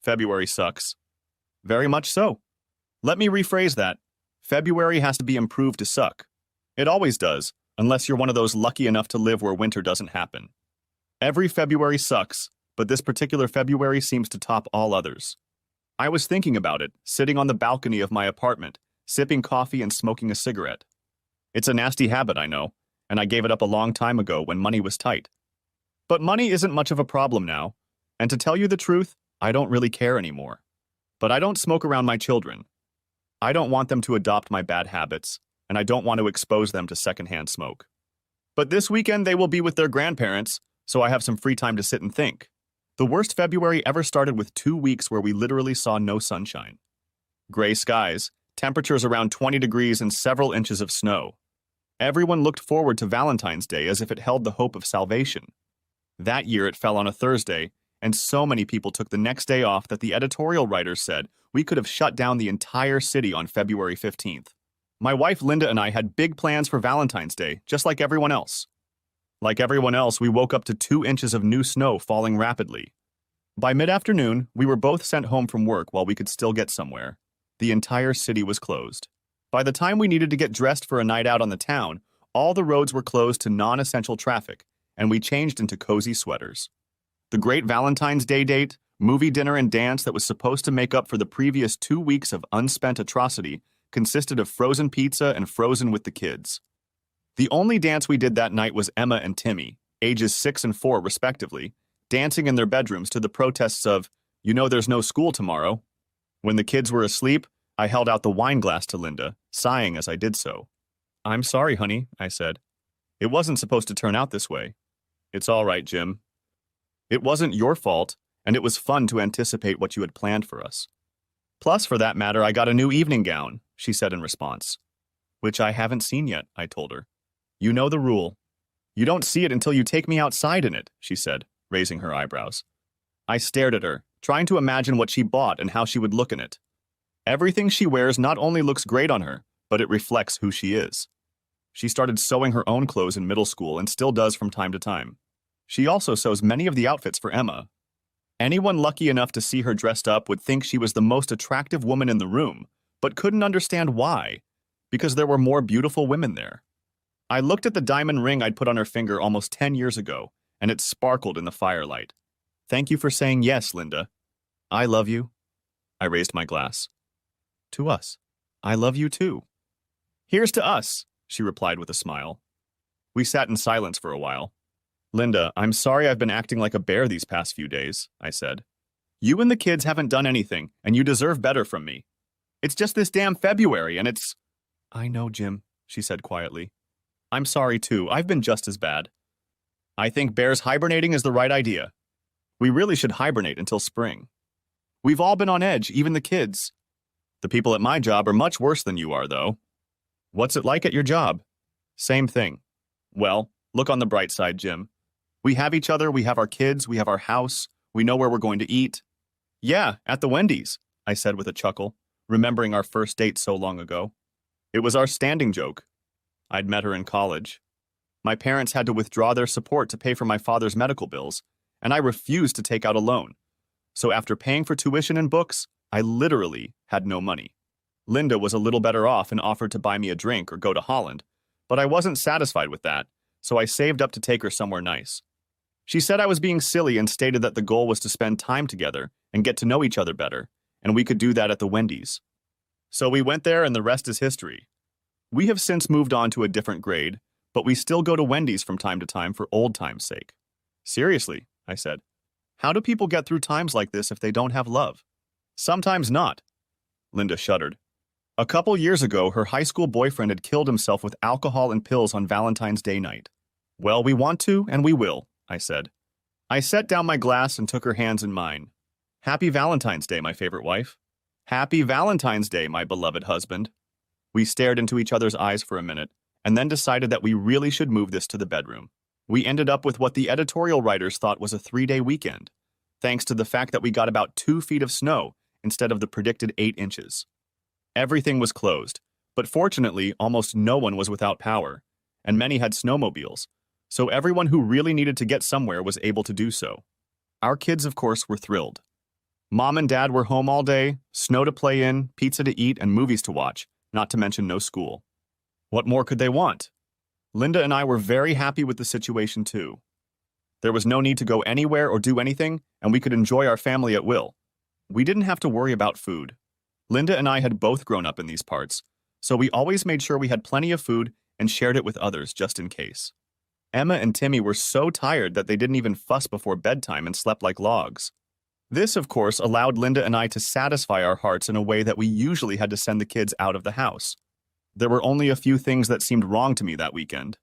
February sucks. Very much so. Let me rephrase that. February has to be improved to suck. It always does, unless you're one of those lucky enough to live where winter doesn't happen. Every February sucks, but this particular February seems to top all others. I was thinking about it, sitting on the balcony of my apartment, sipping coffee and smoking a cigarette. It's a nasty habit, I know, and I gave it up a long time ago when money was tight. But money isn't much of a problem now, and to tell you the truth, I don't really care anymore. But I don't smoke around my children. I don't want them to adopt my bad habits, and I don't want to expose them to secondhand smoke. But this weekend they will be with their grandparents, so I have some free time to sit and think. The worst February ever started with 2 weeks where we literally saw no sunshine. Gray skies, temperatures around 20 degrees and several inches of snow. Everyone looked forward to Valentine's Day as if it held the hope of salvation. That year it fell on a Thursday, and so many people took the next day off that the editorial writers said we could have shut down the entire city on February 15th. My wife Linda and I had big plans for Valentine's Day, just like everyone else. Like everyone else, we woke up to 2 inches of new snow falling rapidly. By mid-afternoon, we were both sent home from work while we could still get somewhere. The entire city was closed. By the time we needed to get dressed for a night out on the town, all the roads were closed to non-essential traffic, and we changed into cozy sweaters. The great Valentine's Day date, movie dinner and dance that was supposed to make up for the previous 2 weeks of unspent atrocity consisted of frozen pizza and Frozen with the kids. The only dance we did that night was Emma and Timmy, ages 6 and 4 respectively, dancing in their bedrooms to the protests of, "You know there's no school tomorrow." When the kids were asleep, I held out the wine glass to Linda, sighing as I did so. "I'm sorry, honey," I said. "It wasn't supposed to turn out this way." "It's all right, Jim. It wasn't your fault, and it was fun to anticipate what you had planned for us. Plus, for that matter, I got a new evening gown," she said in response. "Which I haven't seen yet," I told her. "You know the rule. You don't see it until you take me outside in it," she said, raising her eyebrows. I stared at her, trying to imagine what she bought and how she would look in it. Everything she wears not only looks great on her, but it reflects who she is. She started sewing her own clothes in middle school and still does from time to time. She also sews many of the outfits for Emma. Anyone lucky enough to see her dressed up would think she was the most attractive woman in the room, but couldn't understand why, because there were more beautiful women there. I looked at the diamond ring I'd put on her finger almost 10 years ago, and it sparkled in the firelight. "Thank you for saying yes, Linda. I love you." I raised my glass. "To us. I love you too." "Here's to us," she replied with a smile. We sat in silence for a while. "Linda, I'm sorry I've been acting like a bear these past few days," I said. "You and the kids haven't done anything, and you deserve better from me. It's just this damn February, and it's—" "I know, Jim," she said quietly. "I'm sorry, too. I've been just as bad. I think bears hibernating is the right idea. We really should hibernate until spring. We've all been on edge, even the kids. The people at my job are much worse than you are, though." "What's it like at your job?" "Same thing." "Well, look on the bright side, Jim. We have each other, we have our kids, we have our house, we know where we're going to eat." "Yeah, at the Wendy's," I said with a chuckle, remembering our first date so long ago. It was our standing joke. I'd met her in college. My parents had to withdraw their support to pay for my father's medical bills, and I refused to take out a loan. So after paying for tuition and books, I literally had no money. Linda was a little better off and offered to buy me a drink or go to Holland, but I wasn't satisfied with that, so I saved up to take her somewhere nice. She said I was being silly and stated that the goal was to spend time together and get to know each other better, and we could do that at the Wendy's. So we went there and the rest is history. We have since moved on to a different grade, but we still go to Wendy's from time to time for old time's sake. "Seriously," I said. "How do people get through times like this if they don't have love?" "Sometimes not." Linda shuddered. A couple years ago, her high school boyfriend had killed himself with alcohol and pills on Valentine's Day night. "Well, we want to, and we will," I said. I set down my glass and took her hands in mine. "Happy Valentine's Day, my favorite wife." "Happy Valentine's Day, my beloved husband." We stared into each other's eyes for a minute, and then decided that we really should move this to the bedroom. We ended up with what the editorial writers thought was a 3-day weekend, thanks to the fact that we got about 2 feet of snow instead of the predicted 8 inches. Everything was closed, but fortunately, almost no one was without power, and many had snowmobiles, so everyone who really needed to get somewhere was able to do so. Our kids, of course, were thrilled. Mom and Dad were home all day, snow to play in, pizza to eat, and movies to watch, not to mention no school. What more could they want? Linda and I were very happy with the situation too. There was no need to go anywhere or do anything, and we could enjoy our family at will. We didn't have to worry about food. Linda and I had both grown up in these parts, so we always made sure we had plenty of food and shared it with others just in case. Emma and Timmy were so tired that they didn't even fuss before bedtime and slept like logs. This, of course, allowed Linda and I to satisfy our hearts in a way that we usually had to send the kids out of the house. There were only a few things that seemed wrong to me that weekend.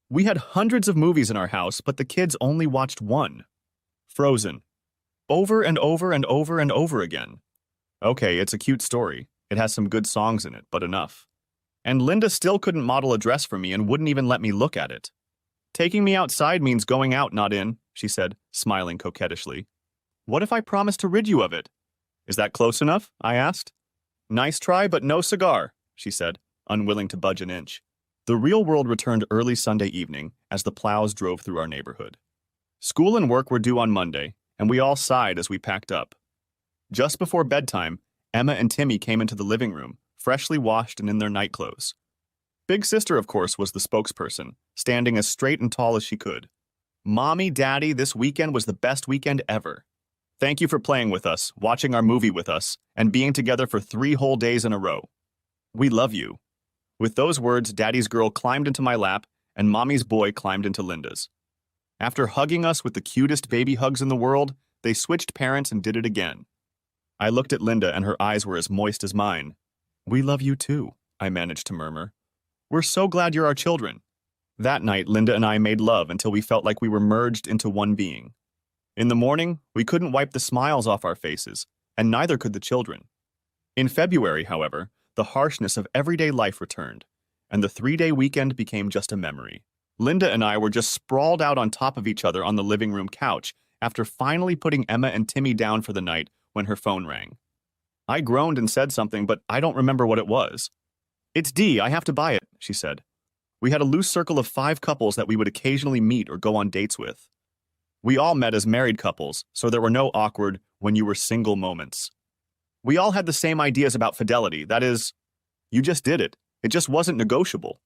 We had hundreds of movies in our house, but the kids only watched one. Frozen. Over and over and over and over again. Okay, it's a cute story. It has some good songs in it, but enough. And Linda still couldn't model a dress for me and wouldn't even let me look at it. Taking me outside means going out, not in, she said, smiling coquettishly. What if I promise to rid you of it? Is that close enough? I asked. Nice try, but no cigar, she said, unwilling to budge an inch. The real world returned early Sunday evening as the plows drove through our neighborhood. School and work were due on Monday, and we all sighed as we packed up. Just before bedtime, Emma and Timmy came into the living room, freshly washed and in their nightclothes. Big Sister, of course, was the spokesperson, standing as straight and tall as she could. Mommy, Daddy, this weekend was the best weekend ever. Thank you for playing with us, watching our movie with us, and being together for 3 whole days in a row. We love you. With those words, Daddy's girl climbed into my lap, and Mommy's boy climbed into Linda's. After hugging us with the cutest baby hugs in the world, they switched parents and did it again. I looked at Linda, and her eyes were as moist as mine. We love you too, I managed to murmur. We're so glad you're our children. That night, Linda and I made love until we felt like we were merged into one being. In the morning, we couldn't wipe the smiles off our faces, and neither could the children. In February, however, the harshness of everyday life returned, and the 3-day weekend became just a memory. Linda and I were just sprawled out on top of each other on the living room couch after finally putting Emma and Timmy down for the night when her phone rang. I groaned and said something, but I don't remember what it was. It's Dee, I have to buy it, she said. We had a loose circle of 5 couples that we would occasionally meet or go on dates with. We all met as married couples, so there were no awkward when you were single moments. We all had the same ideas about fidelity, that is, you just did it. It just wasn't negotiable.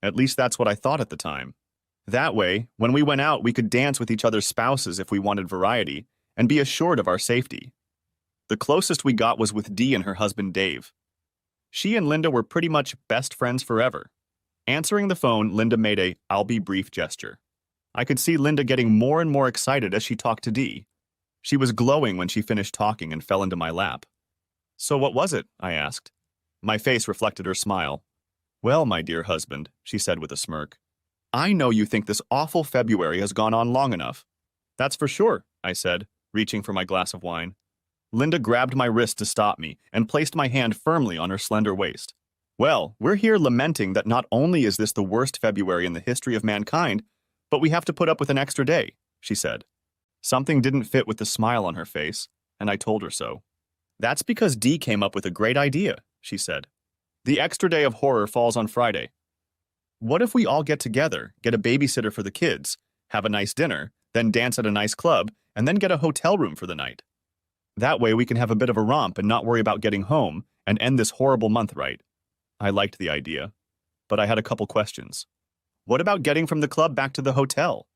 At least that's what I thought at the time. That way, when we went out, we could dance with each other's spouses if we wanted variety, and be assured of our safety. The closest we got was with Dee and her husband Dave. She and Linda were pretty much best friends forever. Answering the phone, Linda made a "I'll be brief" gesture. I could see Linda getting more and more excited as she talked to Dee. She was glowing when she finished talking and fell into my lap. So what was it? I asked. My face reflected her smile. Well, my dear husband, she said with a smirk, I know you think this awful February has gone on long enough. That's for sure, I said, reaching for my glass of wine. Linda grabbed my wrist to stop me and placed my hand firmly on her slender waist. Well, we're here lamenting that not only is this the worst February in the history of mankind, but we have to put up with an extra day, she said. Something didn't fit with the smile on her face, and I told her so. That's because Dee came up with a great idea, she said. The extra day of horror falls on Friday. What if we all get together, get a babysitter for the kids, have a nice dinner, then dance at a nice club, and then get a hotel room for the night? That way we can have a bit of a romp and not worry about getting home and end this horrible month right. I liked the idea, but I had a couple questions. What about getting from the club back to the hotel?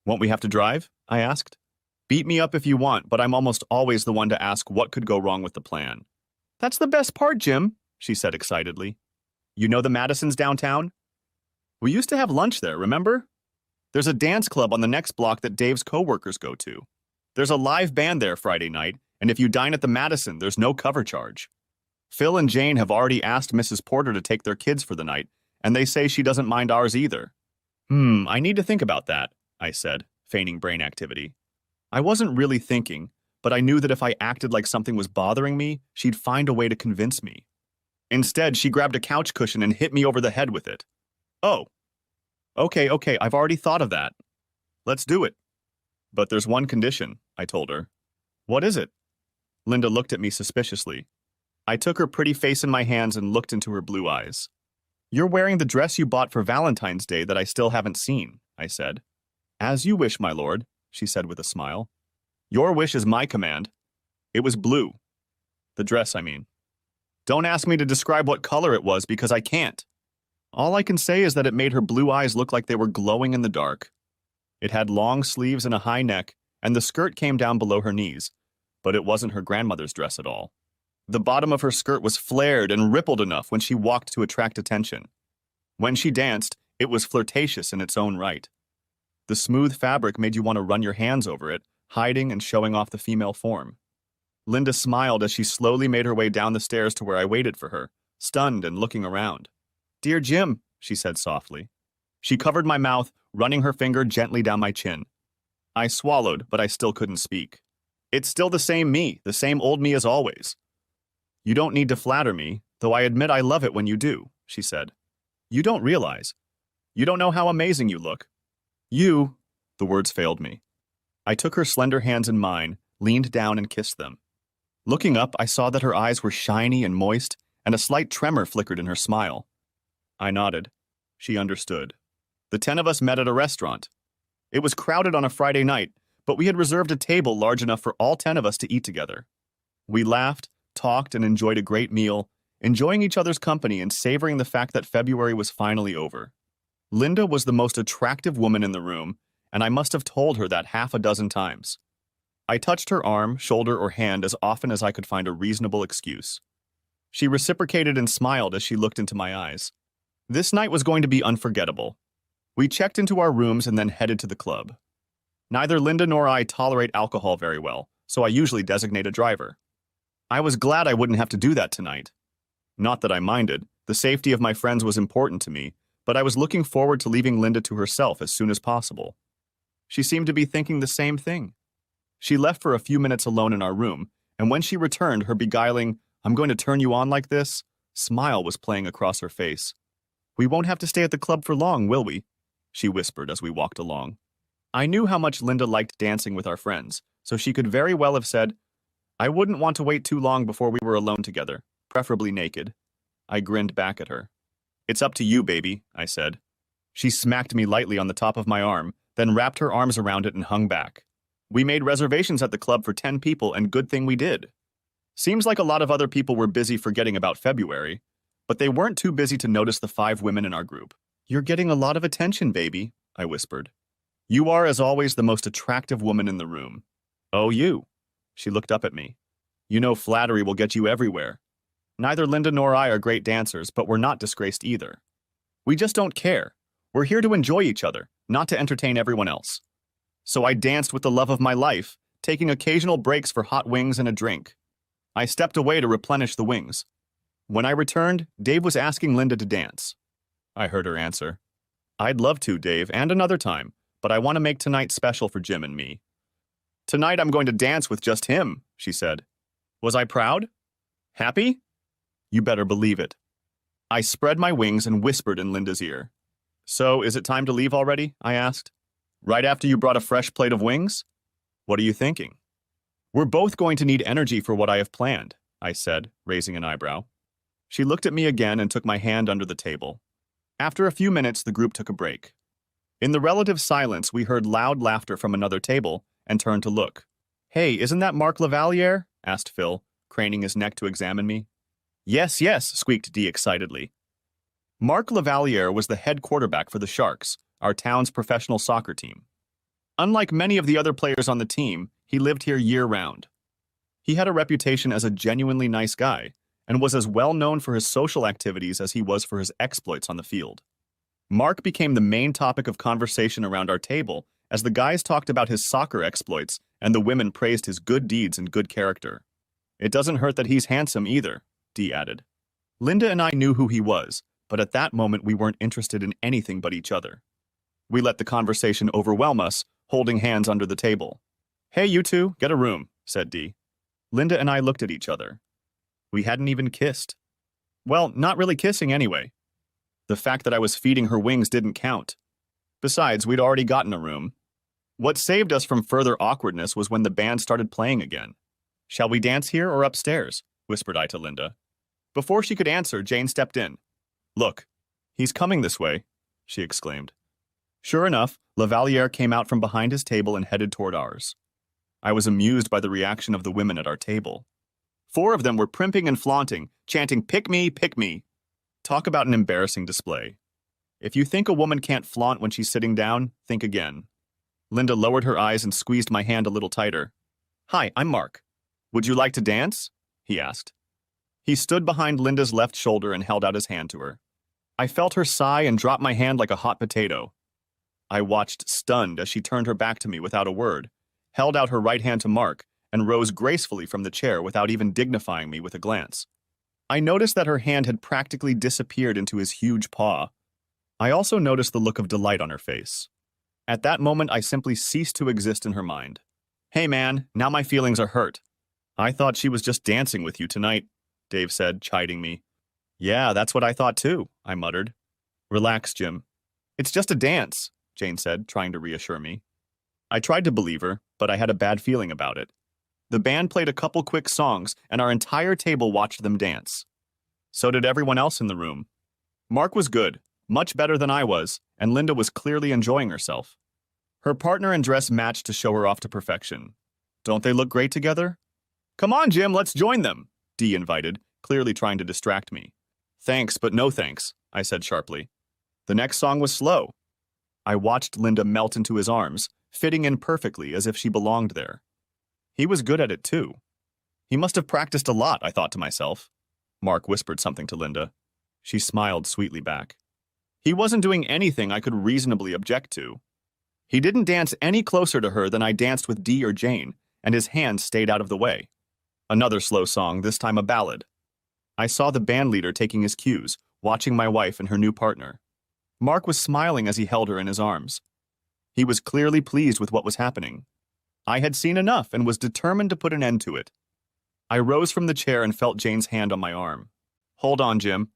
Won't we have to drive? I asked. Beat me up if you want, but I'm almost always the one to ask what could go wrong with the plan. That's the best part, Jim, she said excitedly. You know the Madisons downtown? We used to have lunch there, remember? There's a dance club on the next block that Dave's coworkers go to. There's a live band there Friday night, and if you dine at the Madison, there's no cover charge. Phil and Jane have already asked Mrs. Porter to take their kids for the night, and they say she doesn't mind ours either. I need to think about that, I said, feigning brain activity. I wasn't really thinking, but I knew that if I acted like something was bothering me, she'd find a way to convince me. Instead, she grabbed a couch cushion and hit me over the head with it. Oh. Okay, I've already thought of that. Let's do it. But there's one condition, I told her. What is it? Linda looked at me suspiciously. I took her pretty face in my hands and looked into her blue eyes. You're wearing the dress you bought for Valentine's Day that I still haven't seen, I said. As you wish, my lord, she said with a smile. Your wish is my command. It was blue. The dress, I mean. Don't ask me to describe what color it was because I can't. All I can say is that it made her blue eyes look like they were glowing in the dark. It had long sleeves and a high neck, and the skirt came down below her knees, but it wasn't her grandmother's dress at all. The bottom of her skirt was flared and rippled enough when she walked to attract attention. When she danced, it was flirtatious in its own right. The smooth fabric made you want to run your hands over it, hiding and showing off the female form. Linda smiled as she slowly made her way down the stairs to where I waited for her, stunned and looking around. "Dear Jim," she said softly. She covered my mouth, running her finger gently down my chin. I swallowed, but I still couldn't speak. "It's still the same me, the same old me as always." "You don't need to flatter me, though I admit I love it when you do," she said. "You don't realize. You don't know how amazing you look." "You," the words failed me. I took her slender hands in mine, leaned down and kissed them. Looking up, I saw that her eyes were shiny and moist, and a slight tremor flickered in her smile. I nodded. She understood. The 10 of us met at a restaurant. It was crowded on a Friday night, but we had reserved a table large enough for all 10 of us to eat together. We laughed, talked, and enjoyed a great meal, enjoying each other's company and savoring the fact that February was finally over. Linda was the most attractive woman in the room, and I must have told her that half a dozen times. I touched her arm, shoulder, or hand as often as I could find a reasonable excuse. She reciprocated and smiled as she looked into my eyes. This night was going to be unforgettable. We checked into our rooms and then headed to the club. Neither Linda nor I tolerate alcohol very well, so I usually designate a driver. I was glad I wouldn't have to do that tonight. Not that I minded. The safety of my friends was important to me, but I was looking forward to leaving Linda to herself as soon as possible. She seemed to be thinking the same thing. She left for a few minutes alone in our room, and when she returned, her beguiling, "I'm going to turn you on like this," smile was playing across her face. "We won't have to stay at the club for long, will we?" she whispered as we walked along. I knew how much Linda liked dancing with our friends, so she could very well have said, "I wouldn't want to wait too long before we were alone together, preferably naked." I grinned back at her. "It's up to you, baby," I said. She smacked me lightly on the top of my arm, then wrapped her arms around it and hung back. We made reservations at the club for 10 people, and good thing we did. Seems like a lot of other people were busy forgetting about February, but they weren't too busy to notice the 5 women in our group. "You're getting a lot of attention, baby," I whispered. "You are, as always, the most attractive woman in the room." "Oh, you." She looked up at me. "You know flattery will get you everywhere. Neither Linda nor I are great dancers, but we're not disgraced either. We just don't care. We're here to enjoy each other, not to entertain everyone else." So I danced with the love of my life, taking occasional breaks for hot wings and a drink. I stepped away to replenish the wings. When I returned, Dave was asking Linda to dance. I heard her answer. "I'd love to, Dave, and another time, but I want to make tonight special for Jim and me." "Tonight I'm going to dance with just him," she said. Was I proud? Happy? You better believe it. I spread my wings and whispered in Linda's ear. "So, is it time to leave already?" I asked. "Right after you brought a fresh plate of wings? What are you thinking?" "We're both going to need energy for what I have planned," I said, raising an eyebrow. She looked at me again and took my hand under the table. After a few minutes, the group took a break. In the relative silence, we heard loud laughter from another table and turned to look. "Hey, isn't that Mark Lavaliere?" asked Phil, craning his neck to examine me. "Yes, yes," squeaked Dee excitedly. Mark Lavaliere was the head quarterback for the Sharks, our town's professional soccer team. Unlike many of the other players on the team, he lived here year-round. He had a reputation as a genuinely nice guy, and was as well known for his social activities as he was for his exploits on the field. Mark became the main topic of conversation around our table as the guys talked about his soccer exploits and the women praised his good deeds and good character. "It doesn't hurt that he's handsome either," Dee added. Linda and I knew who he was, but at that moment we weren't interested in anything but each other. We let the conversation overwhelm us, holding hands under the table. "Hey, you two, get a room," said Dee. Linda and I looked at each other. We hadn't even kissed. Well, not really kissing anyway. The fact that I was feeding her wings didn't count. Besides, we'd already gotten a room. What saved us from further awkwardness was when the band started playing again. "Shall we dance here or upstairs?" whispered I to Linda. Before she could answer, Jane stepped in. "Look, he's coming this way," she exclaimed. Sure enough, Lavaliere came out from behind his table and headed toward ours. I was amused by the reaction of the women at our table. 4 of them were primping and flaunting, chanting, "Pick me, pick me." Talk about an embarrassing display. If you think a woman can't flaunt when she's sitting down, think again. Linda lowered her eyes and squeezed my hand a little tighter. "Hi, I'm Mark. Would you like to dance?" he asked. He stood behind Linda's left shoulder and held out his hand to her. I felt her sigh and dropped my hand like a hot potato. I watched, stunned, as she turned her back to me without a word, held out her right hand to Mark, and rose gracefully from the chair without even dignifying me with a glance. I noticed that her hand had practically disappeared into his huge paw. I also noticed the look of delight on her face. At that moment, I simply ceased to exist in her mind. "Hey man, now my feelings are hurt." "I thought she was just dancing with you tonight," Dave said, chiding me. "Yeah, that's what I thought too," I muttered. "Relax, Jim. It's just a dance," Jane said, trying to reassure me. I tried to believe her, but I had a bad feeling about it. The band played a couple quick songs, and our entire table watched them dance. So did everyone else in the room. Mark was good, much better than I was, and Linda was clearly enjoying herself. Her partner and dress matched to show her off to perfection. "Don't they look great together?" "Come on, Jim, let's join them," Dee invited, clearly trying to distract me. "Thanks, but no thanks," I said sharply. The next song was slow. I watched Linda melt into his arms, fitting in perfectly as if she belonged there. He was good at it too. He must have practiced a lot, I thought to myself. Mark whispered something to Linda. She smiled sweetly back. He wasn't doing anything I could reasonably object to. He didn't dance any closer to her than I danced with Dee or Jane, and his hands stayed out of the way. Another slow song, this time a ballad. I saw the bandleader taking his cues, watching my wife and her new partner. Mark was smiling as he held her in his arms. He was clearly pleased with what was happening. I had seen enough and was determined to put an end to it. I rose from the chair and felt Jane's hand on my arm. "Hold on, Jim.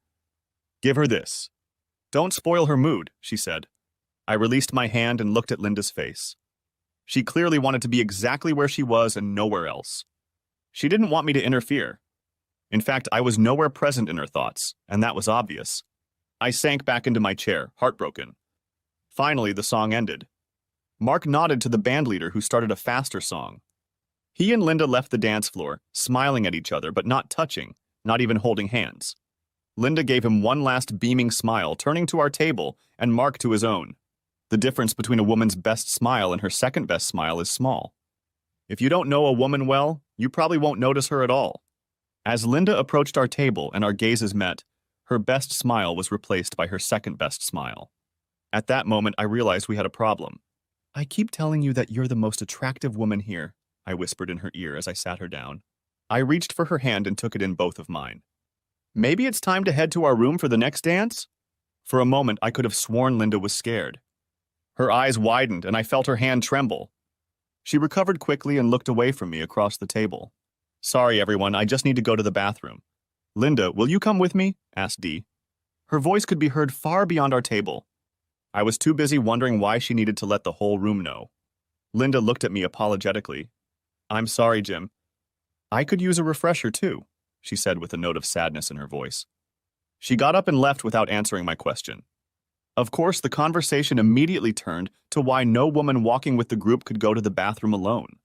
Give her this." "Don't spoil her mood," she said. I released my hand and looked at Linda's face. She clearly wanted to be exactly where she was and nowhere else. She didn't want me to interfere. In fact, I was nowhere present in her thoughts, and that was obvious. I sank back into my chair, heartbroken. Finally, the song ended. Mark nodded to the bandleader who started a faster song. He and Linda left the dance floor, smiling at each other but not touching, not even holding hands. Linda gave him one last beaming smile, turning to our table, and Mark to his own. The difference between a woman's best smile and her second best smile is small. If you don't know a woman well, you probably won't notice her at all. As Linda approached our table and our gazes met, her best smile was replaced by her second best smile. At that moment, I realized we had a problem. "I keep telling you that you're the most attractive woman here," I whispered in her ear as I sat her down. I reached for her hand and took it in both of mine. "Maybe it's time to head to our room for the next dance?" For a moment, I could have sworn Linda was scared. Her eyes widened, and I felt her hand tremble. She recovered quickly and looked away from me across the table. "Sorry, everyone, I just need to go to the bathroom." "Linda, will you come with me?" asked Dee. Her voice could be heard far beyond our table. I was too busy wondering why she needed to let the whole room know. Linda looked at me apologetically. "I'm sorry, Jim. I could use a refresher too," she said with a note of sadness in her voice. She got up and left without answering my question. Of course, the conversation immediately turned to why no woman walking with the group could go to the bathroom alone.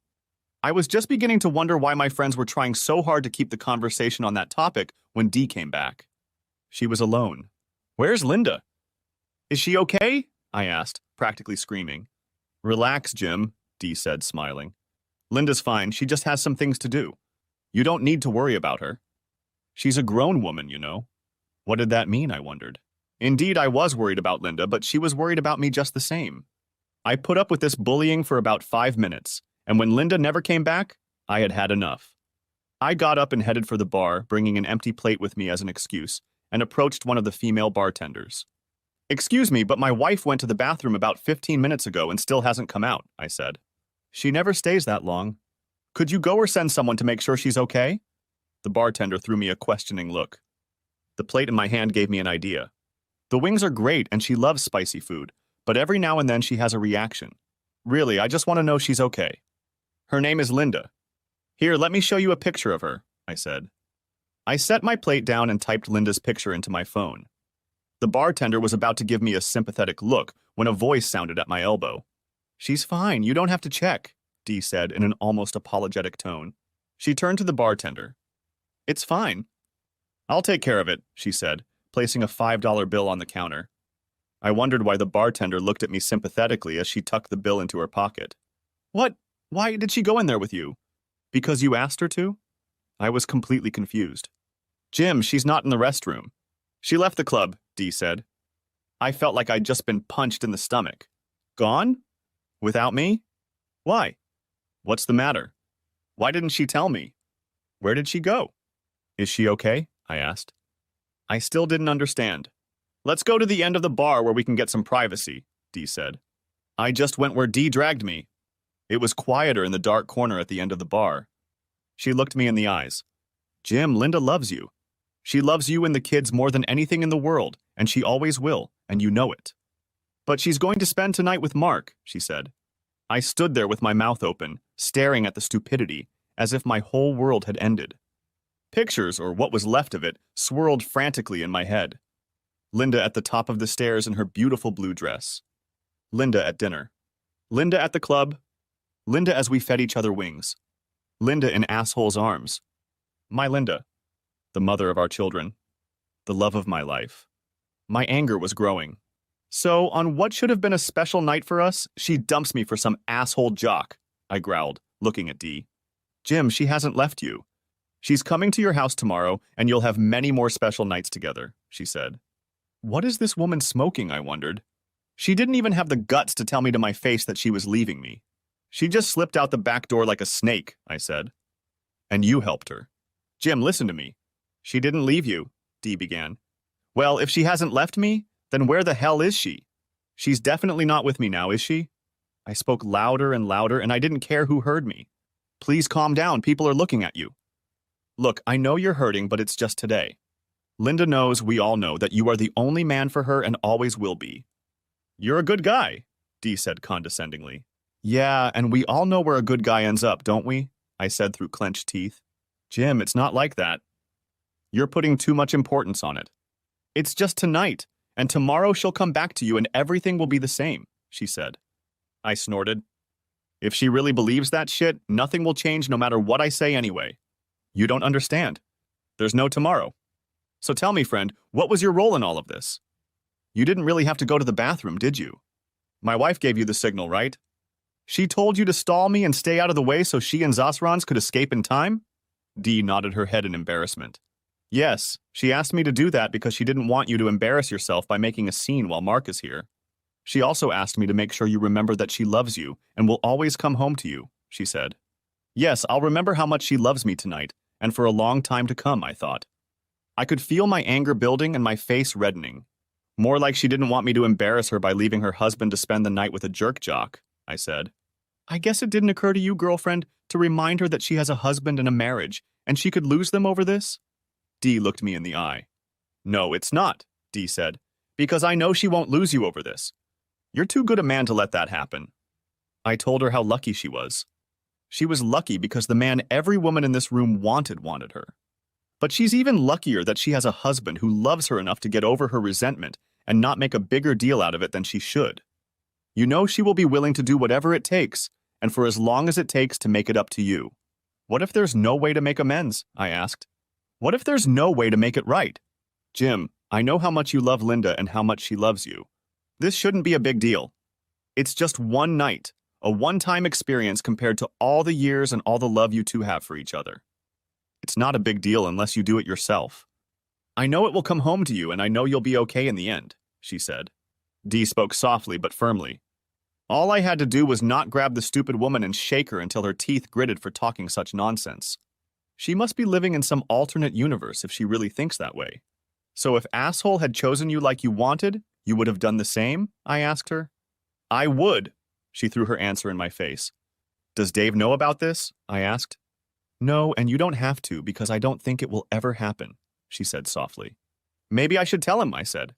I was just beginning to wonder why my friends were trying so hard to keep the conversation on that topic when Dee came back. She was alone. "Where's Linda?" "Is she okay?" I asked, practically screaming. "Relax, Jim," Dee said, smiling. "Linda's fine, she just has some things to do. You don't need to worry about her. She's a grown woman, you know." What did that mean, I wondered. Indeed, I was worried about Linda, but she was worried about me just the same. I put up with this bullying for about 5 minutes, and when Linda never came back, I had had enough. I got up and headed for the bar, bringing an empty plate with me as an excuse, and approached one of the female bartenders. "Excuse me, but my wife went to the bathroom about 15 minutes ago and still hasn't come out," I said. "She never stays that long. Could you go or send someone to make sure she's okay?" The bartender threw me a questioning look. The plate in my hand gave me an idea. The wings are great and she loves spicy food, but every now and then she has a reaction. Really, I just want to know she's okay. Her name is Linda. "Here, let me show you a picture of her," I said. I set my plate down and typed Linda's picture into my phone. The bartender was about to give me a sympathetic look when a voice sounded at my elbow. "She's fine, you don't have to check." Dee said in an almost apologetic tone. She turned to the bartender. It's fine. I'll take care of it, she said, placing a $5 bill on the counter. I wondered why the bartender looked at me sympathetically as she tucked the bill into her pocket. What? Why did she go in there with you? Because you asked her to? I was completely confused. Jim, she's not in the restroom. She left the club, Dee said. I felt like I'd just been punched in the stomach. Gone? Without me? Why? What's the matter? Why didn't she tell me? Where did she go? Is she okay? I asked. I still didn't understand. Let's go to the end of the bar where we can get some privacy, Dee said. I just went where Dee dragged me. It was quieter in the dark corner at the end of the bar. She looked me in the eyes. Jim, Linda loves you. She loves you and the kids more than anything in the world, and she always will, and you know it. But she's going to spend tonight with Mark, she said. I stood there with my mouth open, staring at the stupidity, as if my whole world had ended. Pictures, or what was left of it, swirled frantically in my head. Linda at the top of the stairs in her beautiful blue dress. Linda at dinner. Linda at the club. Linda as we fed each other wings. Linda in asshole's arms. My Linda. The mother of our children. The love of my life. My anger was growing. So, on what should have been a special night for us, she dumps me for some asshole jock, I growled, looking at Dee. Jim, she hasn't left you. She's coming to your house tomorrow, and you'll have many more special nights together, she said. What is this woman smoking, I wondered. She didn't even have the guts to tell me to my face that she was leaving me. She just slipped out the back door like a snake, I said. And you helped her. Jim, listen to me. She didn't leave you, Dee began. Well, if she hasn't left me, then where the hell is she? She's definitely not with me now, is she? I spoke louder and louder, and I didn't care who heard me. Please calm down, people are looking at you. Look, I know you're hurting, but it's just today. Linda knows, we all know, that you are the only man for her and always will be. You're a good guy, Dee said condescendingly. Yeah, and we all know where a good guy ends up, don't we? I said through clenched teeth. Jim, it's not like that. You're putting too much importance on it. It's just tonight, and tomorrow she'll come back to you and everything will be the same, she said. I snorted. If she really believes that shit, nothing will change no matter what I say anyway. You don't understand. There's no tomorrow. So tell me, friend, what was your role in all of this? You didn't really have to go to the bathroom, did you? My wife gave you the signal, right? She told you to stall me and stay out of the way so she and Zasrans could escape in time? Dee nodded her head in embarrassment. Yes, she asked me to do that because she didn't want you to embarrass yourself by making a scene while Mark is here. She also asked me to make sure you remember that she loves you and will always come home to you, she said. Yes, I'll remember how much she loves me tonight, and for a long time to come, I thought. I could feel my anger building and my face reddening. More like she didn't want me to embarrass her by leaving her husband to spend the night with a jerk jock, I said. I guess it didn't occur to you, girlfriend, to remind her that she has a husband and a marriage, and she could lose them over this? Dee looked me in the eye. No, it's not, Dee said, because I know she won't lose you over this. You're too good a man to let that happen. I told her how lucky she was. She was lucky because the man every woman in this room wanted her. But she's even luckier that she has a husband who loves her enough to get over her resentment and not make a bigger deal out of it than she should. You know she will be willing to do whatever it takes, and for as long as it takes to make it up to you. What if there's no way to make amends? I asked. What if there's no way to make it right? Jim, I know how much you love Linda and how much she loves you. This shouldn't be a big deal. It's just one night, a one-time experience compared to all the years and all the love you two have for each other. It's not a big deal unless you do it yourself. I know it will come home to you, and I know you'll be okay in the end, she said. Dee spoke softly but firmly. All I had to do was not grab the stupid woman and shake her until her teeth gritted for talking such nonsense. She must be living in some alternate universe if she really thinks that way. So if asshole had chosen you like you wanted, you would have done the same? I asked her. I would, she threw her answer in my face. Does Dave know about this? I asked. No, and you don't have to, because I don't think it will ever happen, she said softly. Maybe I should tell him, I said.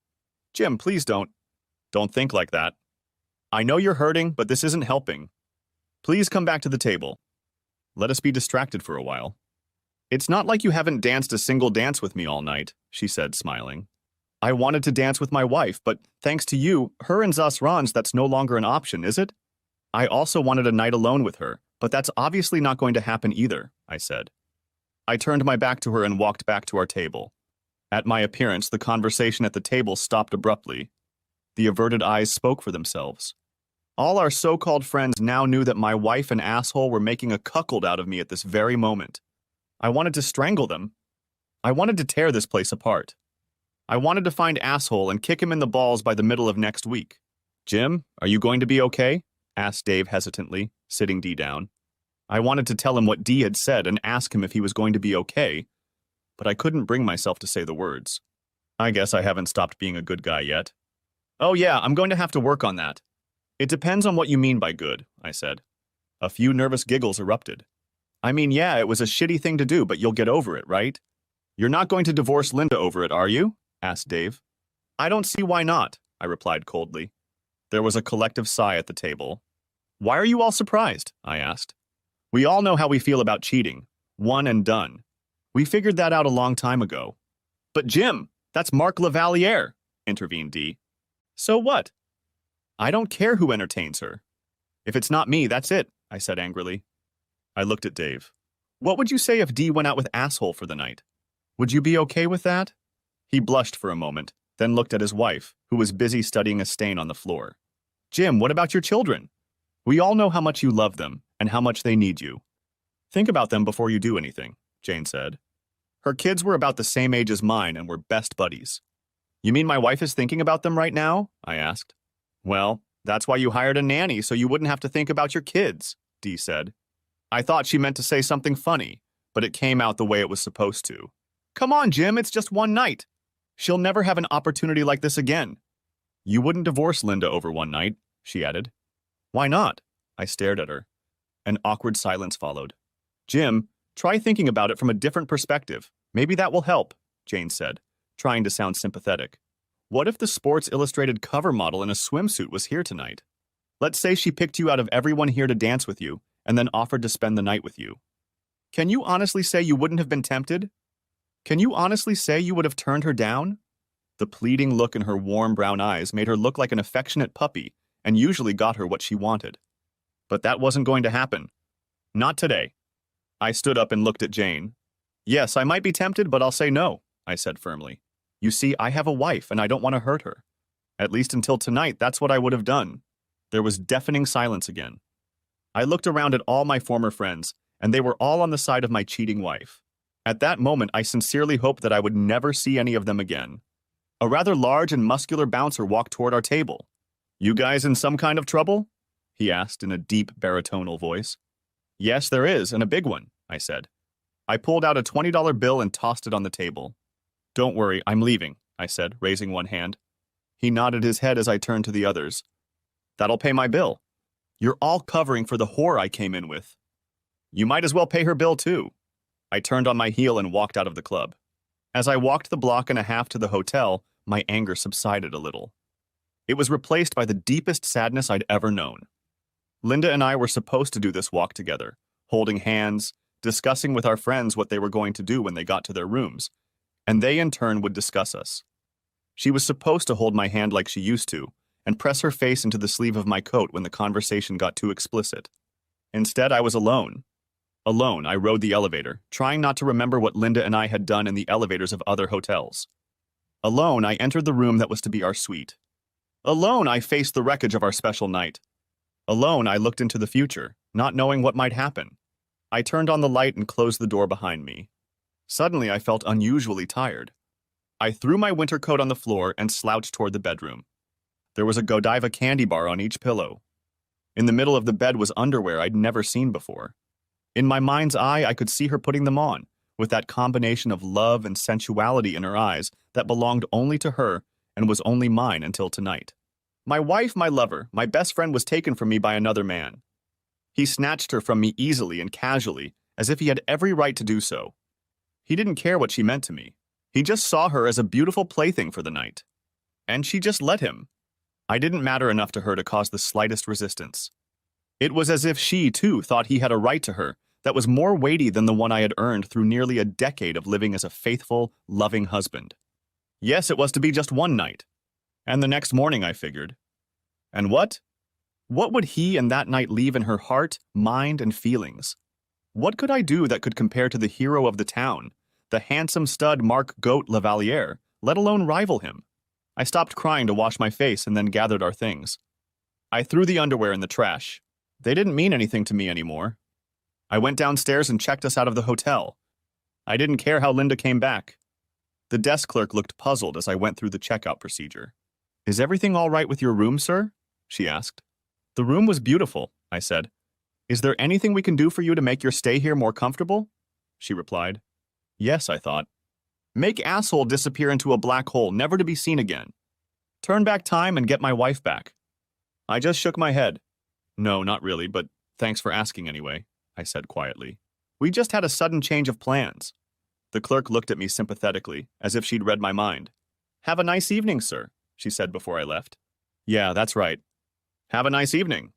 Jim, please don't. Don't think like that. I know you're hurting, but this isn't helping. Please come back to the table. Let us be distracted for a while. It's not like you haven't danced a single dance with me all night, she said, smiling. I wanted to dance with my wife, but thanks to you, her and Zasrans, that's no longer an option, is it? I also wanted a night alone with her, But that's obviously not going to happen either, I said. I turned my back to her and walked back to our table. At my appearance, the conversation at the table stopped abruptly. The averted eyes spoke for themselves. All our so-called friends now knew that my wife and asshole were making a cuckold out of me at this very moment. I wanted to strangle them. I wanted to tear this place apart. I wanted to find asshole and kick him in the balls by the middle of next week. Jim, are you going to be okay? Asked Dave hesitantly, sitting Dee down. I wanted to tell him what Dee had said and ask him if he was going to be okay, but I couldn't bring myself to say the words. I guess I haven't stopped being a good guy yet. Oh yeah, I'm going to have to work on that. It depends on what you mean by good, I said. A few nervous giggles erupted. I mean, yeah, it was a shitty thing to do, but you'll get over it, right? You're not going to divorce Linda over it, are you? Asked Dave. I don't see why not, I replied coldly. There was a collective sigh at the table. Why are you all surprised? I asked. We all know how we feel about cheating. One and done. We figured that out a long time ago. But Jim, that's Mark Lavaliere, intervened Dee. So what? I don't care who entertains her. If it's not me, that's it, I said angrily. I looked at Dave. What would you say if Dee went out with asshole for the night? Would you be okay with that? He blushed for a moment, then looked at his wife, who was busy studying a stain on the floor. Jim, what about your children? We all know how much you love them and how much they need you. Think about them before you do anything, Jane said. Her kids were about the same age as mine and were best buddies. You mean my wife is thinking about them right now? I asked. Well, that's why you hired a nanny so you wouldn't have to think about your kids, Dee said. I thought she meant to say something funny, but it came out the way it was supposed to. Come on, Jim, it's just one night. She'll never have an opportunity like this again. You wouldn't divorce Linda over one night, she added. Why not? I stared at her. An awkward silence followed. Jim, try thinking about it from a different perspective. Maybe that will help, Jane said, trying to sound sympathetic. What if the Sports Illustrated cover model in a swimsuit was here tonight? Let's say she picked you out of everyone here to dance with you and then offered to spend the night with you. Can you honestly say you wouldn't have been tempted? Can you honestly say you would have turned her down? The pleading look in her warm brown eyes made her look like an affectionate puppy and usually got her what she wanted. But that wasn't going to happen. Not today. I stood up and looked at Jane. Yes, I might be tempted, but I'll say no, I said firmly. You see, I have a wife and I don't want to hurt her. At least until tonight, that's what I would have done. There was deafening silence again. I looked around at all my former friends, and they were all on the side of my cheating wife. At that moment, I sincerely hoped that I would never see any of them again. A rather large and muscular bouncer walked toward our table. You guys in some kind of trouble? He asked in a deep baritonal voice. Yes, there is, and a big one, I said. I pulled out a $20 bill and tossed it on the table. Don't worry, I'm leaving, I said, raising one hand. He nodded his head as I turned to the others. That'll pay my bill. You're all covering for the whore I came in with. You might as well pay her bill, too. I turned on my heel and walked out of the club. As I walked the block and a half to the hotel, my anger subsided a little. It was replaced by the deepest sadness I'd ever known. Linda and I were supposed to do this walk together, holding hands, discussing with our friends what they were going to do when they got to their rooms, and they in turn would discuss us. She was supposed to hold my hand like she used to, and press her face into the sleeve of my coat when the conversation got too explicit. Instead, I was alone. Alone, I rode the elevator, trying not to remember what Linda and I had done in the elevators of other hotels. Alone, I entered the room that was to be our suite. Alone, I faced the wreckage of our special night. Alone, I looked into the future, not knowing what might happen. I turned on the light and closed the door behind me. Suddenly, I felt unusually tired. I threw my winter coat on the floor and slouched toward the bedroom. There was a Godiva candy bar on each pillow. In the middle of the bed was underwear I'd never seen before. In my mind's eye, I could see her putting them on, with that combination of love and sensuality in her eyes that belonged only to her and was only mine until tonight. My wife, my lover, my best friend was taken from me by another man. He snatched her from me easily and casually, as if he had every right to do so. He didn't care what she meant to me. He just saw her as a beautiful plaything for the night. And she just let him. I didn't matter enough to her to cause the slightest resistance. It was as if she, too, thought he had a right to her that was more weighty than the one I had earned through nearly a decade of living as a faithful, loving husband. Yes, it was to be just one night. And the next morning, I figured. And what? What would he and that night leave in her heart, mind, and feelings? What could I do that could compare to the hero of the town, the handsome stud Marc Goat Lavaliere, let alone rival him? I stopped crying to wash my face and then gathered our things. I threw the underwear in the trash. They didn't mean anything to me anymore. I went downstairs and checked us out of the hotel. I didn't care how Linda came back. The desk clerk looked puzzled as I went through the checkout procedure. "Is everything all right with your room, sir?" she asked. "The room was beautiful," I said. "Is there anything we can do for you to make your stay here more comfortable?" She replied. "Yes," I thought. "Make asshole disappear into a black hole, never to be seen again. Turn back time and get my wife back." I just shook my head. "No, not really, but thanks for asking anyway," I said quietly. "We just had a sudden change of plans." The clerk looked at me sympathetically, as if she'd read my mind. "Have a nice evening, sir," she said before I left. "Yeah, that's right. Have a nice evening."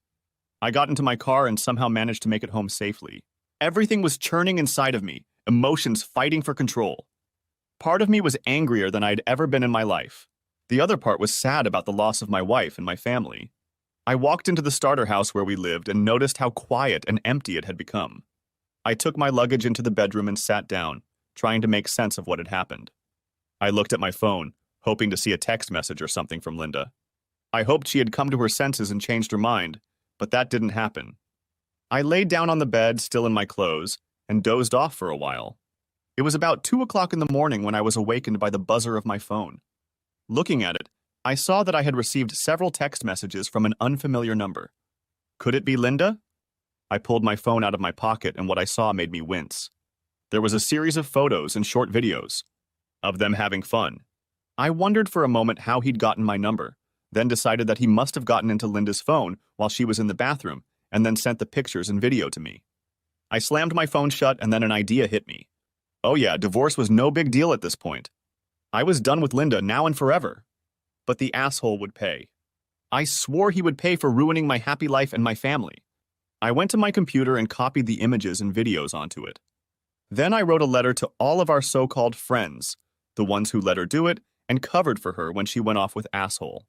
I got into my car and somehow managed to make it home safely. Everything was churning inside of me, emotions fighting for control. Part of me was angrier than I'd ever been in my life. The other part was sad about the loss of my wife and my family. I walked into the starter house where we lived and noticed how quiet and empty it had become. I took my luggage into the bedroom and sat down, trying to make sense of what had happened. I looked at my phone, hoping to see a text message or something from Linda. I hoped she had come to her senses and changed her mind, but that didn't happen. I laid down on the bed, still in my clothes, and dozed off for a while. It was about 2 o'clock in the morning when I was awakened by the buzzer of my phone. Looking at it, I saw that I had received several text messages from an unfamiliar number. Could it be Linda? I pulled my phone out of my pocket and what I saw made me wince. There was a series of photos and short videos of them having fun. I wondered for a moment how he'd gotten my number, then decided that he must have gotten into Linda's phone while she was in the bathroom and then sent the pictures and video to me. I slammed my phone shut and then an idea hit me. Oh yeah, divorce was no big deal at this point. I was done with Linda now and forever. But the asshole would pay. I swore he would pay for ruining my happy life and my family. I went to my computer and copied the images and videos onto it. Then I wrote a letter to all of our so-called friends, the ones who let her do it, and covered for her when she went off with asshole.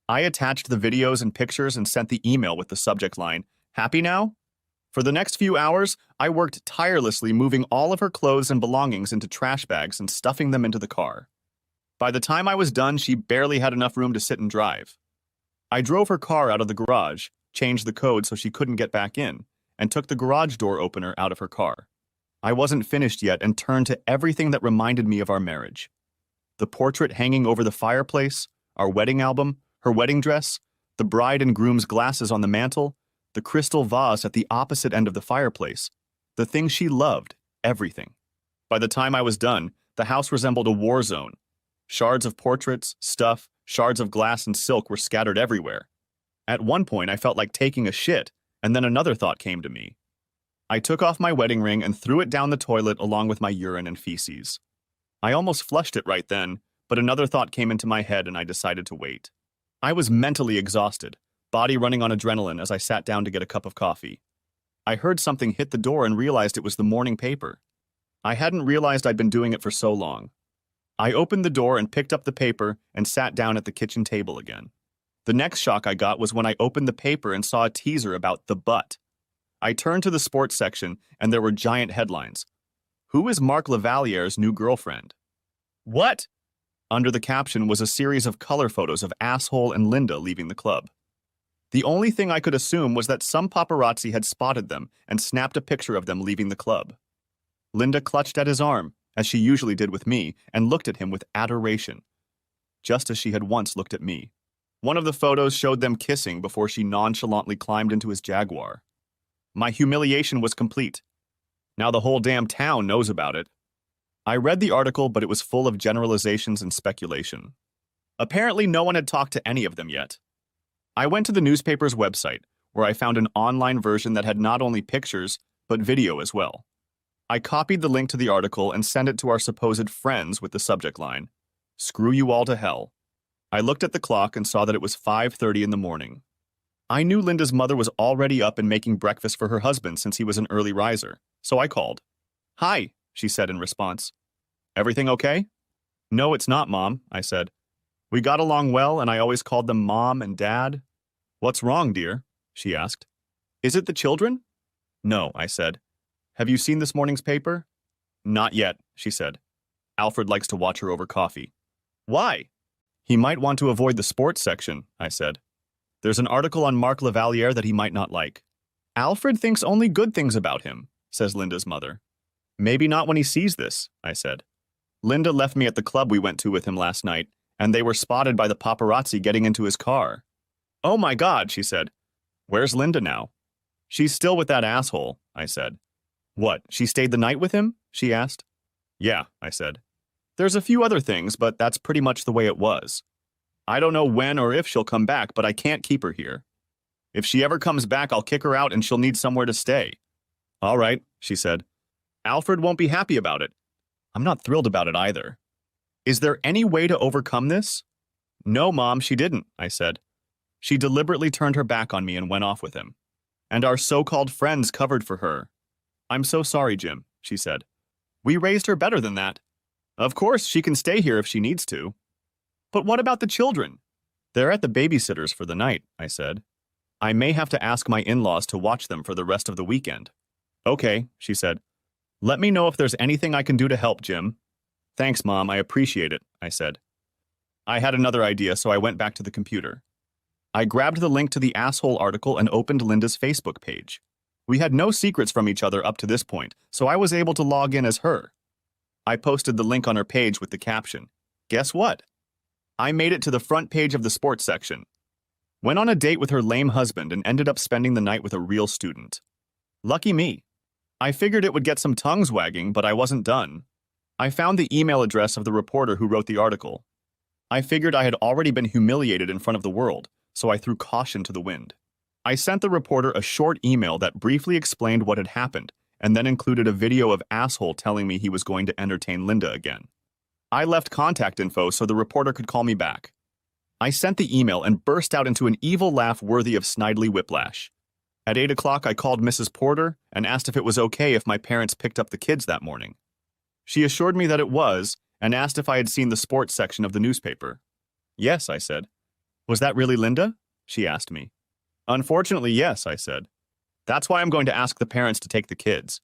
I attached the videos and pictures and sent the email with the subject line, "Happy now?" For the next few hours, I worked tirelessly moving all of her clothes and belongings into trash bags and stuffing them into the car. By the time I was done, she barely had enough room to sit and drive. I drove her car out of the garage, changed the code so she couldn't get back in, and took the garage door opener out of her car. I wasn't finished yet and turned to everything that reminded me of our marriage. The portrait hanging over the fireplace, our wedding album, her wedding dress, the bride and groom's glasses on the mantel, the crystal vase at the opposite end of the fireplace, the things she loved, everything. By the time I was done, the house resembled a war zone. Shards of portraits, stuff, shards of glass and silk were scattered everywhere. At one point, I felt like taking a shit, and then another thought came to me. I took off my wedding ring and threw it down the toilet along with my urine and feces. I almost flushed it right then, but another thought came into my head and I decided to wait. I was mentally exhausted, body running on adrenaline as I sat down to get a cup of coffee. I heard something hit the door and realized it was the morning paper. I hadn't realized I'd been doing it for so long. I opened the door and picked up the paper and sat down at the kitchen table again. The next shock I got was when I opened the paper and saw a teaser about the butt. I turned to the sports section and there were giant headlines. Who is Marc Lavaliere's new girlfriend? What? Under the caption was a series of color photos of asshole and Linda leaving the club. The only thing I could assume was that some paparazzi had spotted them and snapped a picture of them leaving the club. Linda clutched at his arm, as she usually did with me, and looked at him with adoration, just as she had once looked at me. One of the photos showed them kissing before she nonchalantly climbed into his Jaguar. My humiliation was complete. Now the whole damn town knows about it. I read the article, but it was full of generalizations and speculation. Apparently no one had talked to any of them yet. I went to the newspaper's website, where I found an online version that had not only pictures, but video as well. I copied the link to the article and sent it to our supposed friends with the subject line, "Screw you all to hell." I looked at the clock and saw that it was 5:30 in the morning. I knew Linda's mother was already up and making breakfast for her husband since he was an early riser, so I called. "Hi," she said in response. "Everything okay?" "No, it's not, Mom," I said. "We got along well and I always called them Mom and Dad." "What's wrong, dear?" she asked. Is it the children? No, I said. Have you seen this morning's paper? Not yet, she said. Alfred likes to watch her over coffee. Why? He might want to avoid the sports section, I said. There's an article on Marc Lavaliere that he might not like. Alfred thinks only good things about him, says Linda's mother. Maybe not when he sees this, I said. Linda left me at the club we went to with him last night, and they were spotted by the paparazzi getting into his car. Oh my God, she said. Where's Linda now? She's still with that asshole, I said. What, she stayed the night with him? She asked. Yeah, I said. There's a few other things, but that's pretty much the way it was. I don't know when or if she'll come back, but I can't keep her here. If she ever comes back, I'll kick her out and she'll need somewhere to stay. All right, she said. Alfred won't be happy about it. I'm not thrilled about it either. Is there any way to overcome this? No, Mom, she didn't, I said. She deliberately turned her back on me and went off with him. And our so-called friends covered for her. I'm so sorry, Jim, she said. We raised her better than that. Of course, she can stay here if she needs to. But what about the children? They're at the babysitter's for the night, I said. I may have to ask my in-laws to watch them for the rest of the weekend. Okay, she said. Let me know if there's anything I can do to help, Jim. Thanks, Mom, I appreciate it, I said. I had another idea, so I went back to the computer. I grabbed the link to the asshole article and opened Linda's Facebook page. We had no secrets from each other up to this point, so I was able to log in as her. I posted the link on her page with the caption, "Guess what? I made it to the front page of the sports section. Went on a date with her lame husband and ended up spending the night with a real student. Lucky me. I figured it would get some tongues wagging, but I wasn't done. I found the email address of the reporter who wrote the article. I figured I had already been humiliated in front of the world, so I threw caution to the wind. I sent the reporter a short email that briefly explained what had happened, and then included a video of asshole telling me he was going to entertain Linda again. I left contact info so the reporter could call me back. I sent the email and burst out into an evil laugh worthy of Snidely Whiplash. At 8 o'clock, I called Mrs. Porter and asked if it was okay if my parents picked up the kids that morning. She assured me that it was, and asked if I had seen the sports section of the newspaper. Yes, I said. Was that really Linda? She asked me. Unfortunately, yes, I said. That's why I'm going to ask the parents to take the kids.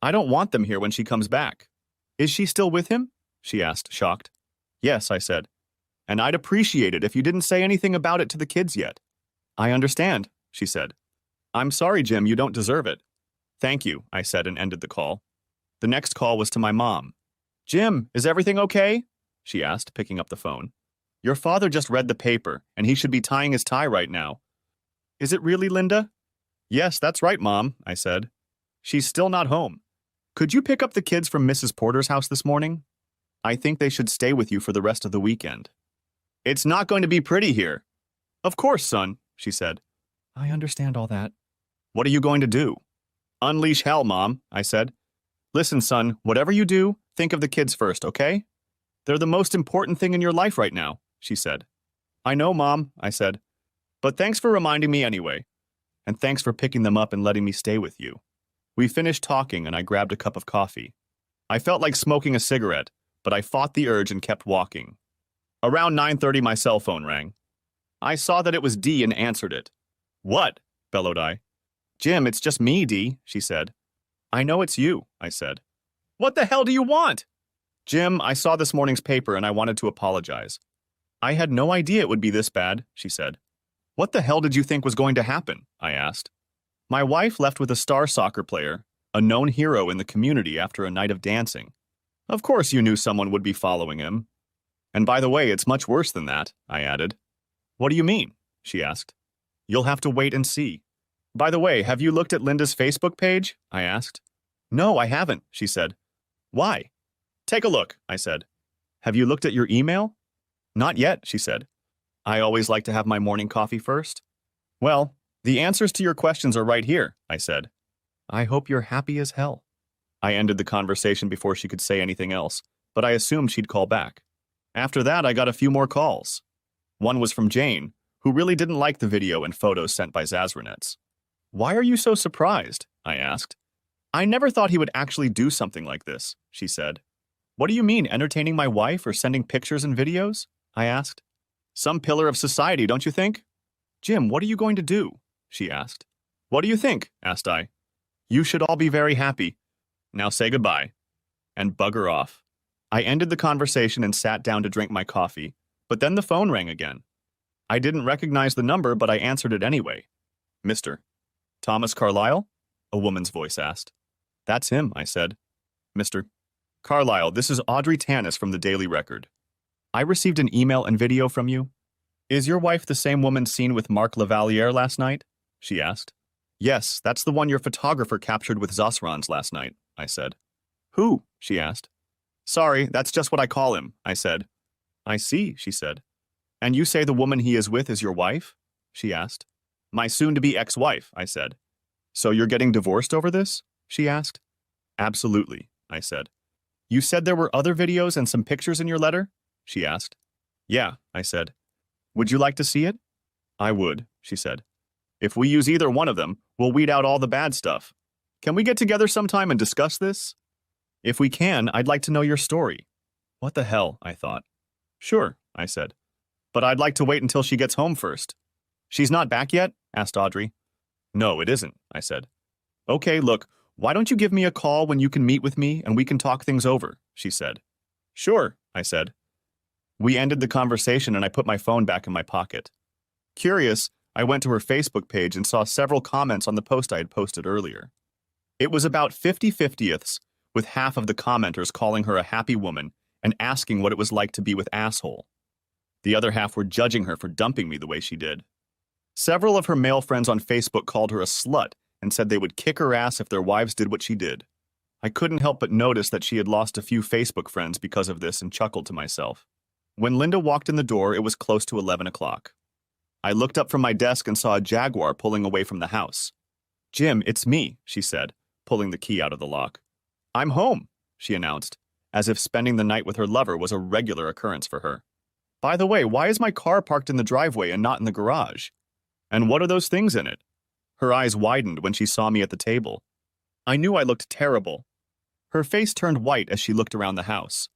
I don't want them here when she comes back. Is she still with him? She asked, shocked. Yes, I said. And I'd appreciate it if you didn't say anything about it to the kids yet. I understand, she said. I'm sorry, Jim, you don't deserve it. Thank you, I said and ended the call. The next call was to my mom. Jim, is everything okay? She asked, picking up the phone. Your father just read the paper, and he should be tying his tie right now. Is it really Linda? Yes, that's right, Mom, I said. She's still not home. Could you pick up the kids from Mrs. Porter's house this morning? I think they should stay with you for the rest of the weekend. It's not going to be pretty here. Of course, son, she said. I understand all that. What are you going to do? Unleash hell, Mom, I said. Listen, son, whatever you do, think of the kids first, okay? They're the most important thing in your life right now, she said. I know, Mom, I said. But thanks for reminding me anyway. And thanks for picking them up and letting me stay with you. We finished talking and I grabbed a cup of coffee. I felt like smoking a cigarette, but I fought the urge and kept walking. Around 9:30, my cell phone rang. I saw that it was Dee and answered it. What? Bellowed I. Jim, it's just me, Dee, she said. I know it's you, I said. What the hell do you want? Jim, I saw this morning's paper and I wanted to apologize. I had no idea it would be this bad, she said. What the hell did you think was going to happen? I asked. My wife left with a star soccer player, a known hero in the community after a night of dancing. Of course you knew someone would be following him. And by the way, it's much worse than that, I added. What do you mean? She asked. You'll have to wait and see. By the way, have you looked at Linda's Facebook page? I asked. No, I haven't, she said. Why? Take a look, I said. Have you looked at your email? Not yet, she said. I always like to have my morning coffee first. Well, the answers to your questions are right here, I said. I hope you're happy as hell. I ended the conversation before she could say anything else, but I assumed she'd call back. After that, I got a few more calls. One was from Jane, who really didn't like the video and photos sent by Zazranets. Why are you so surprised? I asked. I never thought he would actually do something like this, she said. What do you mean, entertaining my wife or sending pictures and videos? I asked. Some pillar of society, don't you think? Jim, what are you going to do? she asked. What do you think? Asked I. You should all be very happy. Now say goodbye. And bugger off. I ended the conversation and sat down to drink my coffee, but then the phone rang again. I didn't recognize the number, but I answered it anyway. Mr. Thomas Carlyle? A woman's voice asked. That's him, I said. Mr. Carlyle, this is Audrey Tanis from the Daily Record. I received an email and video from you. Is your wife the same woman seen with Marc Lavaliere last night? She asked. Yes, that's the one your photographer captured with Zosrans last night, I said. Who? She asked. Sorry, that's just what I call him, I said. I see, she said. And you say the woman he is with is your wife? She asked. My soon-to-be ex-wife, I said. So you're getting divorced over this? She asked. Absolutely, I said. You said there were other videos and some pictures in your letter? She asked. Yeah, I said. Would you like to see it? I would, she said. If we use either one of them, we'll weed out all the bad stuff. Can we get together sometime and discuss this? If we can, I'd like to know your story. What the hell, I thought. Sure, I said. But I'd like to wait until she gets home first. She's not back yet? Asked Audrey. No, it isn't, I said. Okay, look, why don't you give me a call when you can meet with me and we can talk things over, she said. Sure, I said. We ended the conversation and I put my phone back in my pocket. Curious, I went to her Facebook page and saw several comments on the post I had posted earlier. It was about 50-50ths, with half of the commenters calling her a happy woman and asking what it was like to be with asshole. The other half were judging her for dumping me the way she did. Several of her male friends on Facebook called her a slut and said they would kick her ass if their wives did what she did. I couldn't help but notice that she had lost a few Facebook friends because of this and chuckled to myself. When Linda walked in the door, it was close to 11 o'clock. I looked up from my desk and saw a Jaguar pulling away from the house. Jim, it's me, she said, pulling the key out of the lock. I'm home, she announced, as if spending the night with her lover was a regular occurrence for her. By the way, why is my car parked in the driveway and not in the garage? And what are those things in it? Her eyes widened when she saw me at the table. I knew I looked terrible. Her face turned white as she looked around the house.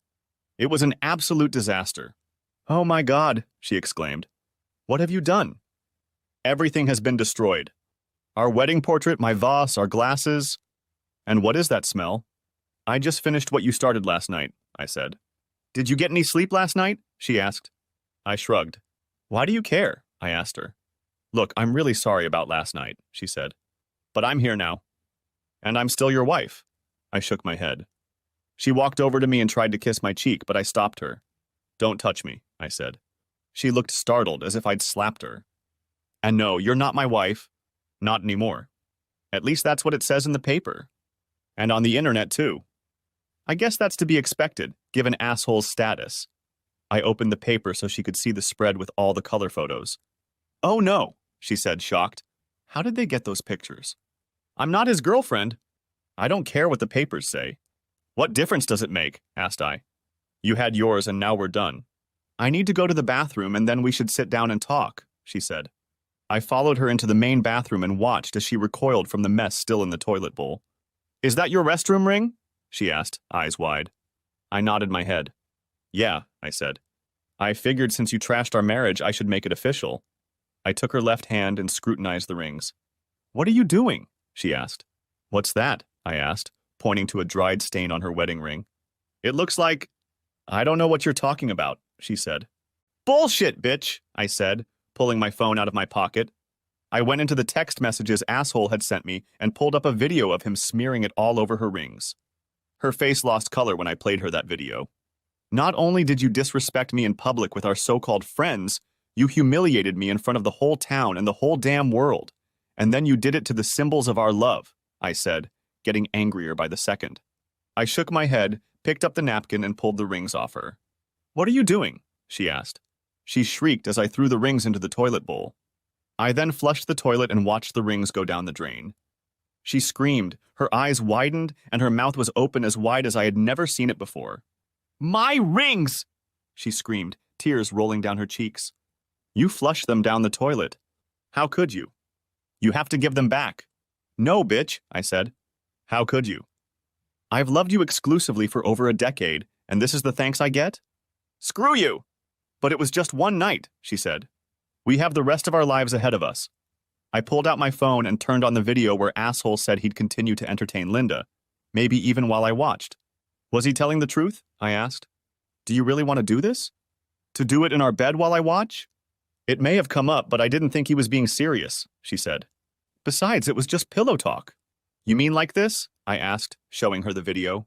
It was an absolute disaster. Oh my God, she exclaimed. What have you done? Everything has been destroyed. Our wedding portrait, my vase, our glasses. And what is that smell? I just finished what you started last night, I said. Did you get any sleep last night? She asked. I shrugged. Why do you care? I asked her. Look, I'm really sorry about last night, she said. But I'm here now. And I'm still your wife. I shook my head. She walked over to me and tried to kiss my cheek, but I stopped her. Don't touch me, I said. She looked startled, as if I'd slapped her. And no, you're not my wife. Not anymore. At least that's what it says in the paper. And on the internet, too. I guess that's to be expected, given asshole's status. I opened the paper so she could see the spread with all the color photos. Oh no, she said, shocked. How did they get those pictures? I'm not his girlfriend. I don't care what the papers say. What difference does it make? Asked I. You had yours and now we're done. I need to go to the bathroom and then we should sit down and talk, she said. I followed her into the main bathroom and watched as she recoiled from the mess still in the toilet bowl. Is that your restroom ring? She asked, eyes wide. I nodded my head. Yeah, I said. I figured since you trashed our marriage, I should make it official. I took her left hand and scrutinized the rings. What are you doing? She asked. What's that? I asked, pointing to a dried stain on her wedding ring. It looks like... I don't know what you're talking about, she said. Bullshit, bitch, I said, pulling my phone out of my pocket. I went into the text messages asshole had sent me and pulled up a video of him smearing it all over her rings. Her face lost color when I played her that video. Not only did you disrespect me in public with our so-called friends, you humiliated me in front of the whole town and the whole damn world. And then you did it to the symbols of our love, I said, getting angrier by the second. I shook my head, picked up the napkin, and pulled the rings off her. What are you doing? She asked. She shrieked as I threw the rings into the toilet bowl. I then flushed the toilet and watched the rings go down the drain. She screamed, her eyes widened, and her mouth was open as wide as I had never seen it before. My rings! She screamed, tears rolling down her cheeks. You flushed them down the toilet. How could you? You have to give them back. No, bitch, I said. How could you? I've loved you exclusively for over a decade, and this is the thanks I get? Screw you! But it was just one night, she said. We have the rest of our lives ahead of us. I pulled out my phone and turned on the video where asshole said he'd continue to entertain Linda, maybe even while I watched. Was he telling the truth? I asked. Do you really want to do this? To do it in our bed while I watch? It may have come up, but I didn't think he was being serious, she said. Besides, it was just pillow talk. You mean like this? I asked, showing her the video.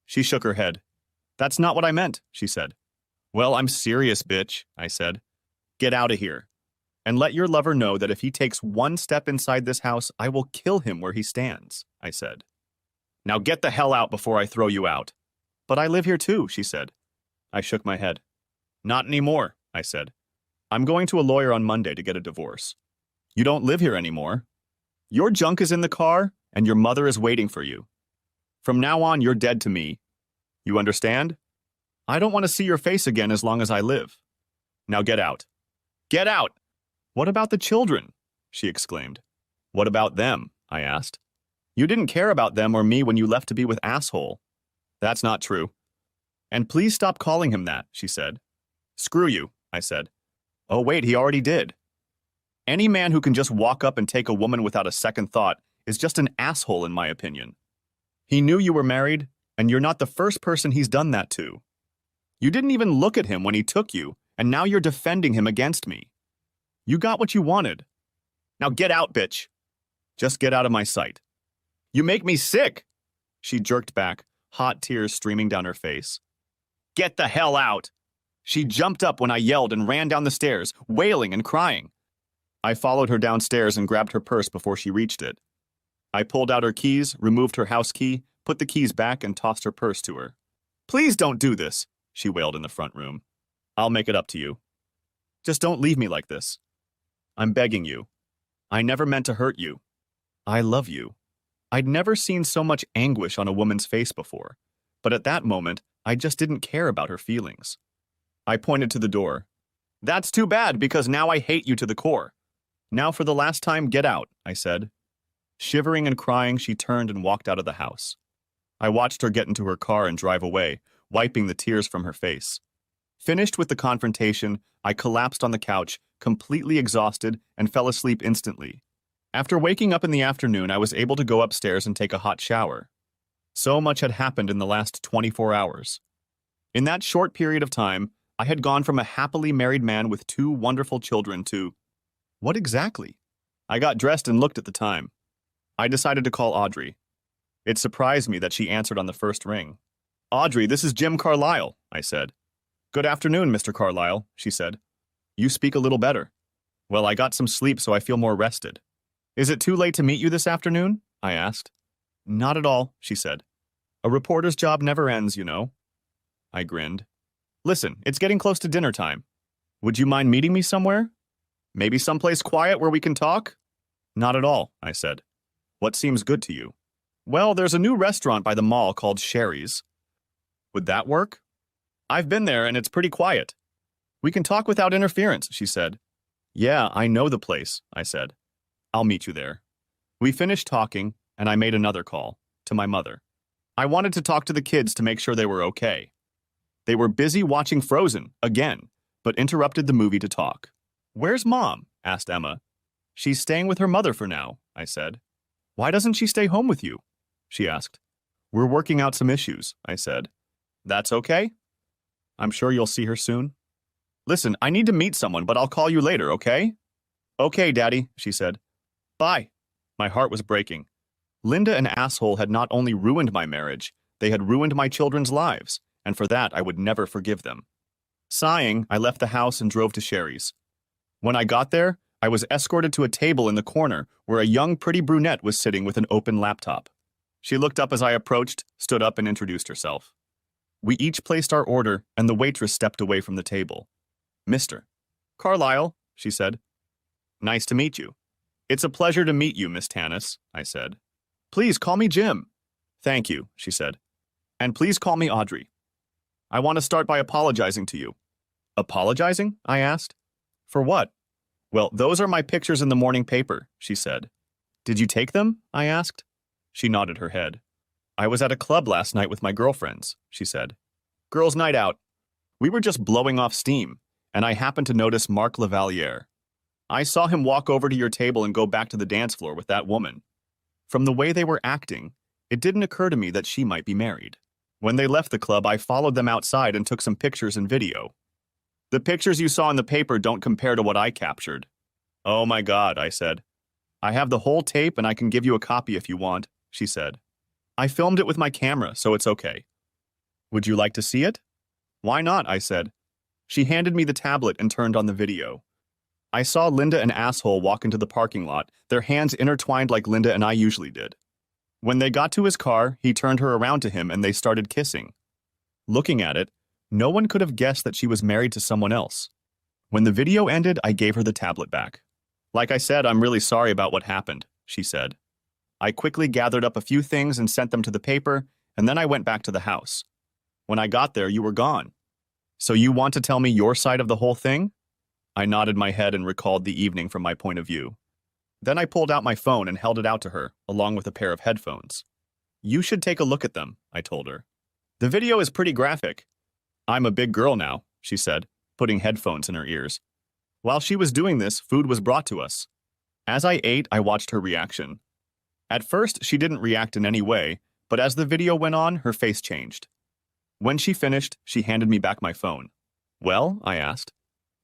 She shook her head. That's not what I meant, she said. Well, I'm serious, bitch, I said. Get out of here. And let your lover know that if he takes one step inside this house, I will kill him where he stands, I said. Now get the hell out before I throw you out. But I live here too, she said. I shook my head. Not anymore, I said. I'm going to a lawyer on Monday to get a divorce. You don't live here anymore. Your junk is in the car, and your mother is waiting for you. From now on, you're dead to me. You understand? I don't want to see your face again as long as I live. Now get out. Get out! What about the children? She exclaimed. What about them? I asked. You didn't care about them or me when you left to be with asshole. That's not true. And please stop calling him that, she said. Screw you, I said. Oh, wait, he already did. Any man who can just walk up and take a woman without a second thought is just an asshole in my opinion. He knew you were married, and you're not the first person he's done that to. You didn't even look at him when he took you, and now you're defending him against me. You got what you wanted. Now get out, bitch. Just get out of my sight. You make me sick. She jerked back, hot tears streaming down her face. Get the hell out. She jumped up when I yelled and ran down the stairs, wailing and crying. I followed her downstairs and grabbed her purse before she reached it. I pulled out her keys, removed her house key, put the keys back, and tossed her purse to her. Please don't do this, she wailed in the front room. I'll make it up to you. Just don't leave me like this. I'm begging you. I never meant to hurt you. I love you. I'd never seen so much anguish on a woman's face before, but at that moment, I just didn't care about her feelings. I pointed to the door. That's too bad, because now I hate you to the core. Now for the last time, get out, I said. Shivering and crying, she turned and walked out of the house. I watched her get into her car and drive away, wiping the tears from her face. Finished with the confrontation, I collapsed on the couch, completely exhausted, and fell asleep instantly. After waking up in the afternoon, I was able to go upstairs and take a hot shower. So much had happened in the last 24 hours. In that short period of time, I had gone from a happily married man with 2 wonderful children to... What exactly? I got dressed and looked at the time. I decided to call Audrey. It surprised me that she answered on the first ring. Audrey, this is Jim Carlisle, I said. Good afternoon, Mr. Carlisle, she said. You speak a little better. Well, I got some sleep, so I feel more rested. Is it too late to meet you this afternoon? I asked. Not at all, she said. A reporter's job never ends, you know. I grinned. Listen, it's getting close to dinner time. Would you mind meeting me somewhere? Maybe someplace quiet where we can talk? Not at all, I said. What seems good to you? Well, there's a new restaurant by the mall called Sherry's. Would that work? I've been there and it's pretty quiet. We can talk without interference, she said. Yeah, I know the place, I said. I'll meet you there. We finished talking, and I made another call, to my mother. I wanted to talk to the kids to make sure they were okay. They were busy watching Frozen, again, but interrupted the movie to talk. Where's Mom? Asked Emma. She's staying with her mother for now, I said. Why doesn't she stay home with you? She asked. We're working out some issues, I said. That's okay? I'm sure you'll see her soon. Listen, I need to meet someone, but I'll call you later, okay? Okay, Daddy, she said. Bye. My heart was breaking. Linda and asshole had not only ruined my marriage, they had ruined my children's lives, and for that I would never forgive them. Sighing, I left the house and drove to Sherry's. When I got there, I was escorted to a table in the corner where a young, pretty brunette was sitting with an open laptop. She looked up as I approached, stood up, and introduced herself. We each placed our order, and the waitress stepped away from the table. Mr. Carlisle, she said. Nice to meet you. It's a pleasure to meet you, Miss Tannis, I said. Please call me Jim. Thank you, she said. And please call me Audrey. I want to start by apologizing to you. Apologizing? I asked. For what? Well, those are my pictures in the morning paper, she said. Did you take them? I asked. She nodded her head. I was at a club last night with my girlfriends, she said. Girls' night out. We were just blowing off steam, and I happened to notice Marc Lavaliere. I saw him walk over to your table and go back to the dance floor with that woman. From the way they were acting, it didn't occur to me that she might be married. When they left the club, I followed them outside and took some pictures and video. The pictures you saw in the paper don't compare to what I captured. Oh my God, I said. I have the whole tape and I can give you a copy if you want, she said. I filmed it with my camera, so it's okay. Would you like to see it? Why not, I said. She handed me the tablet and turned on the video. I saw Linda and Asshole walk into the parking lot, their hands intertwined like Linda and I usually did. When they got to his car, he turned her around to him and they started kissing. Looking at it, no one could have guessed that she was married to someone else. When the video ended, I gave her the tablet back. Like I said, I'm really sorry about what happened, she said. I quickly gathered up a few things and sent them to the paper, and then I went back to the house. When I got there, you were gone. So you want to tell me your side of the whole thing? I nodded my head and recalled the evening from my point of view. Then I pulled out my phone and held it out to her, along with a pair of headphones. You should take a look at them, I told her. The video is pretty graphic. I'm a big girl now, she said, putting headphones in her ears. While she was doing this, food was brought to us. As I ate, I watched her reaction. At first, she didn't react in any way, but as the video went on, her face changed. When she finished, she handed me back my phone. Well, I asked.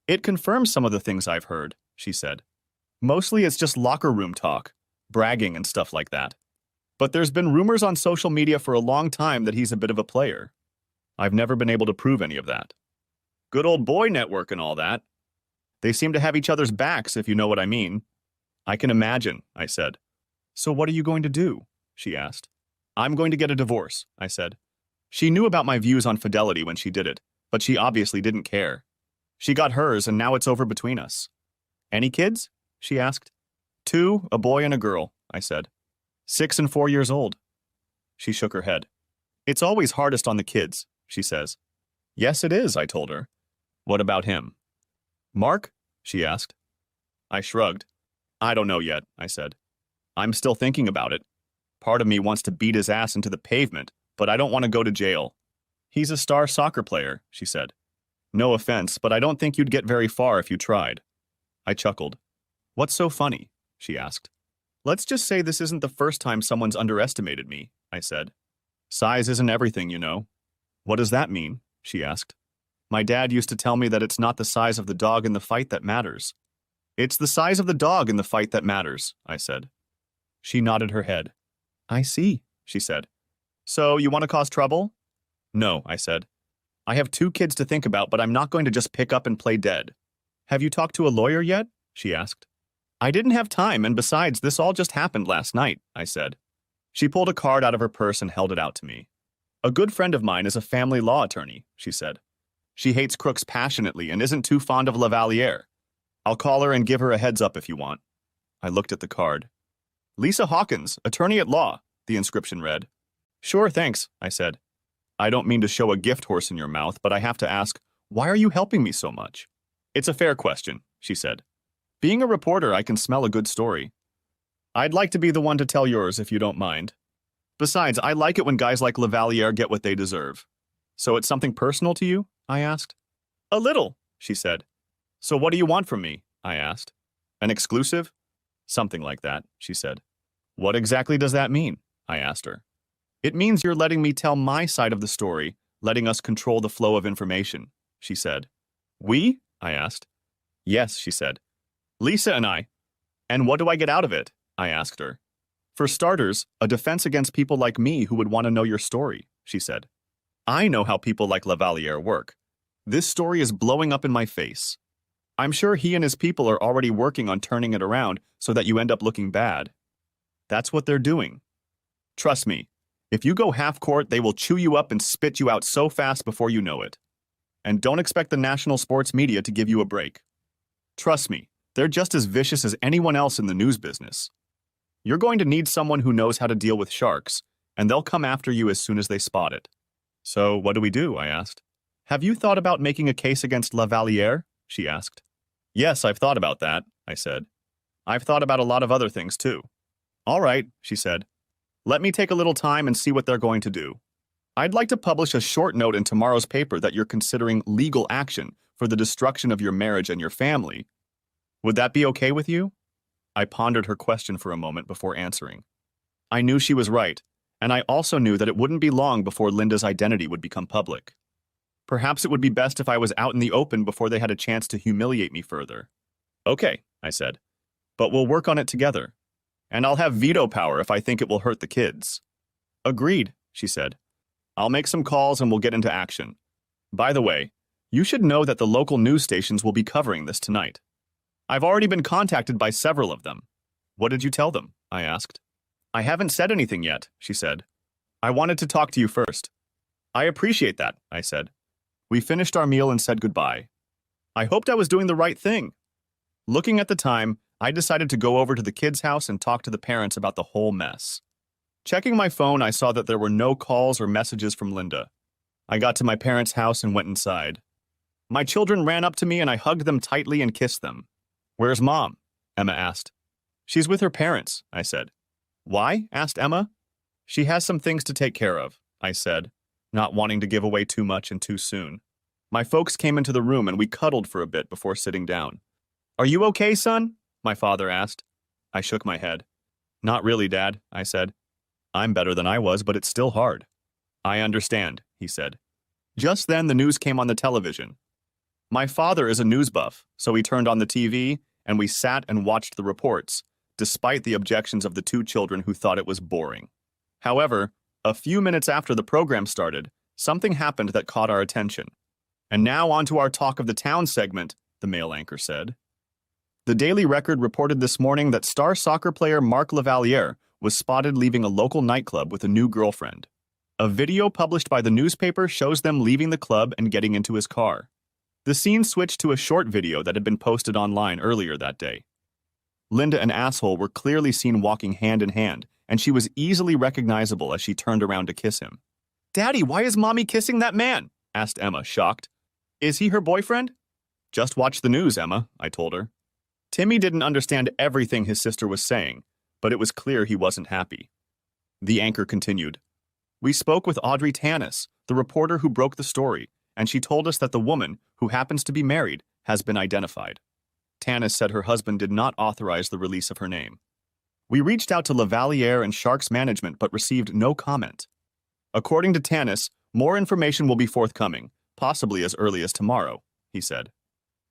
It confirms some of the things I've heard, she said. Mostly it's just locker room talk, bragging and stuff like that. But there's been rumors on social media for a long time that he's a bit of a player. I've never been able to prove any of that. Good old boy network and all that. They seem to have each other's backs, if you know what I mean. I can imagine, I said. So what are you going to do? She asked. I'm going to get a divorce, I said. She knew about my views on fidelity when she did it, but she obviously didn't care. She got hers, and now it's over between us. Any kids? She asked. 2, a boy and a girl, I said. 6 and 4 years old. She shook her head. It's always hardest on the kids, she says. Yes, it is, I told her. What about him? Mark? She asked. I shrugged. I don't know yet, I said. I'm still thinking about it. Part of me wants to beat his ass into the pavement, but I don't want to go to jail. He's a star soccer player, she said. No offense, but I don't think you'd get very far if you tried. I chuckled. What's so funny? She asked. Let's just say this isn't the first time someone's underestimated me, I said. Size isn't everything, you know. What does that mean? She asked. My dad used to tell me that it's not the size of the dog in the fight that matters. It's the size of the dog in the fight that matters, I said. She nodded her head. I see, she said. So you want to cause trouble? No, I said. I have 2 kids to think about, but I'm not going to just pick up and play dead. Have you talked to a lawyer yet? She asked. I didn't have time, and besides, this all just happened last night, I said. She pulled a card out of her purse and held it out to me. A good friend of mine is a family law attorney, she said. She hates crooks passionately and isn't too fond of Lavalier. I'll call her and give her a heads up if you want. I looked at the card. Lisa Hawkins, attorney at law, the inscription read. Sure, thanks, I said. I don't mean to show a gift horse in your mouth, but I have to ask, why are you helping me so much? It's a fair question, she said. Being a reporter, I can smell a good story. I'd like to be the one to tell yours if you don't mind. Besides, I like it when guys like Lavalier get what they deserve. So it's something personal to you? I asked. A little, she said. So what do you want from me? I asked. An exclusive? Something like that, she said. What exactly does that mean? I asked her. It means you're letting me tell my side of the story, letting us control the flow of information, she said. We? I asked. Yes, she said. Lisa and I. And what do I get out of it? I asked her. For starters, a defense against people like me who would want to know your story, she said. I know how people like Lavalier work. This story is blowing up in my face. I'm sure he and his people are already working on turning it around so that you end up looking bad. That's what they're doing. Trust me, if you go half-court, they will chew you up and spit you out so fast before you know it. And don't expect the national sports media to give you a break. Trust me, they're just as vicious as anyone else in the news business. You're going to need someone who knows how to deal with sharks, and they'll come after you as soon as they spot it. So what do? I asked. Have you thought about making a case against Lavalier? She asked. Yes, I've thought about that, I said. I've thought about a lot of other things too. All right, she said. Let me take a little time and see what they're going to do. I'd like to publish a short note in tomorrow's paper that you're considering legal action for the destruction of your marriage and your family. Would that be okay with you? I pondered her question for a moment before answering. I knew she was right, and I also knew that it wouldn't be long before Linda's identity would become public. Perhaps it would be best if I was out in the open before they had a chance to humiliate me further. Okay, I said, but we'll work on it together. And I'll have veto power if I think it will hurt the kids. Agreed, she said. I'll make some calls and we'll get into action. By the way, you should know that the local news stations will be covering this tonight. I've already been contacted by several of them. What did you tell them? I asked. I haven't said anything yet, she said. I wanted to talk to you first. I appreciate that, I said. We finished our meal and said goodbye. I hoped I was doing the right thing. Looking at the time, I decided to go over to the kids' house and talk to the parents about the whole mess. Checking my phone, I saw that there were no calls or messages from Linda. I got to my parents' house and went inside. My children ran up to me and I hugged them tightly and kissed them. Where's Mom? Emma asked. She's with her parents, I said. Why? Asked Emma. She has some things to take care of, I said, not wanting to give away too much and too soon. My folks came into the room and we cuddled for a bit before sitting down. Are you okay, son? My father asked. I shook my head. Not really, Dad, I said. I'm better than I was, but it's still hard. I understand, he said. Just then the news came on the television. My father is a news buff, so he turned on the TV and we sat and watched the reports, despite the objections of the two children who thought it was boring. However, a few minutes after the program started, something happened that caught our attention. And now on to our Talk of the Town segment, the male anchor said. The Daily Record reported this morning that star soccer player Mark Lavaliere was spotted leaving a local nightclub with a new girlfriend. A video published by the newspaper shows them leaving the club and getting into his car. The scene switched to a short video that had been posted online earlier that day. Linda and Asshole were clearly seen walking hand in hand, and she was easily recognizable as she turned around to kiss him. Daddy, why is Mommy kissing that man? Asked Emma, shocked. Is he her boyfriend? Just watch the news, Emma, I told her. Timmy didn't understand everything his sister was saying, but it was clear he wasn't happy. The anchor continued. We spoke with Audrey Tanis, the reporter who broke the story, and she told us that the woman, who happens to be married, has been identified. Tanis said her husband did not authorize the release of her name. We reached out to Lavaliere and Sharks Management but received no comment. According to Tanis, more information will be forthcoming, possibly as early as tomorrow, he said.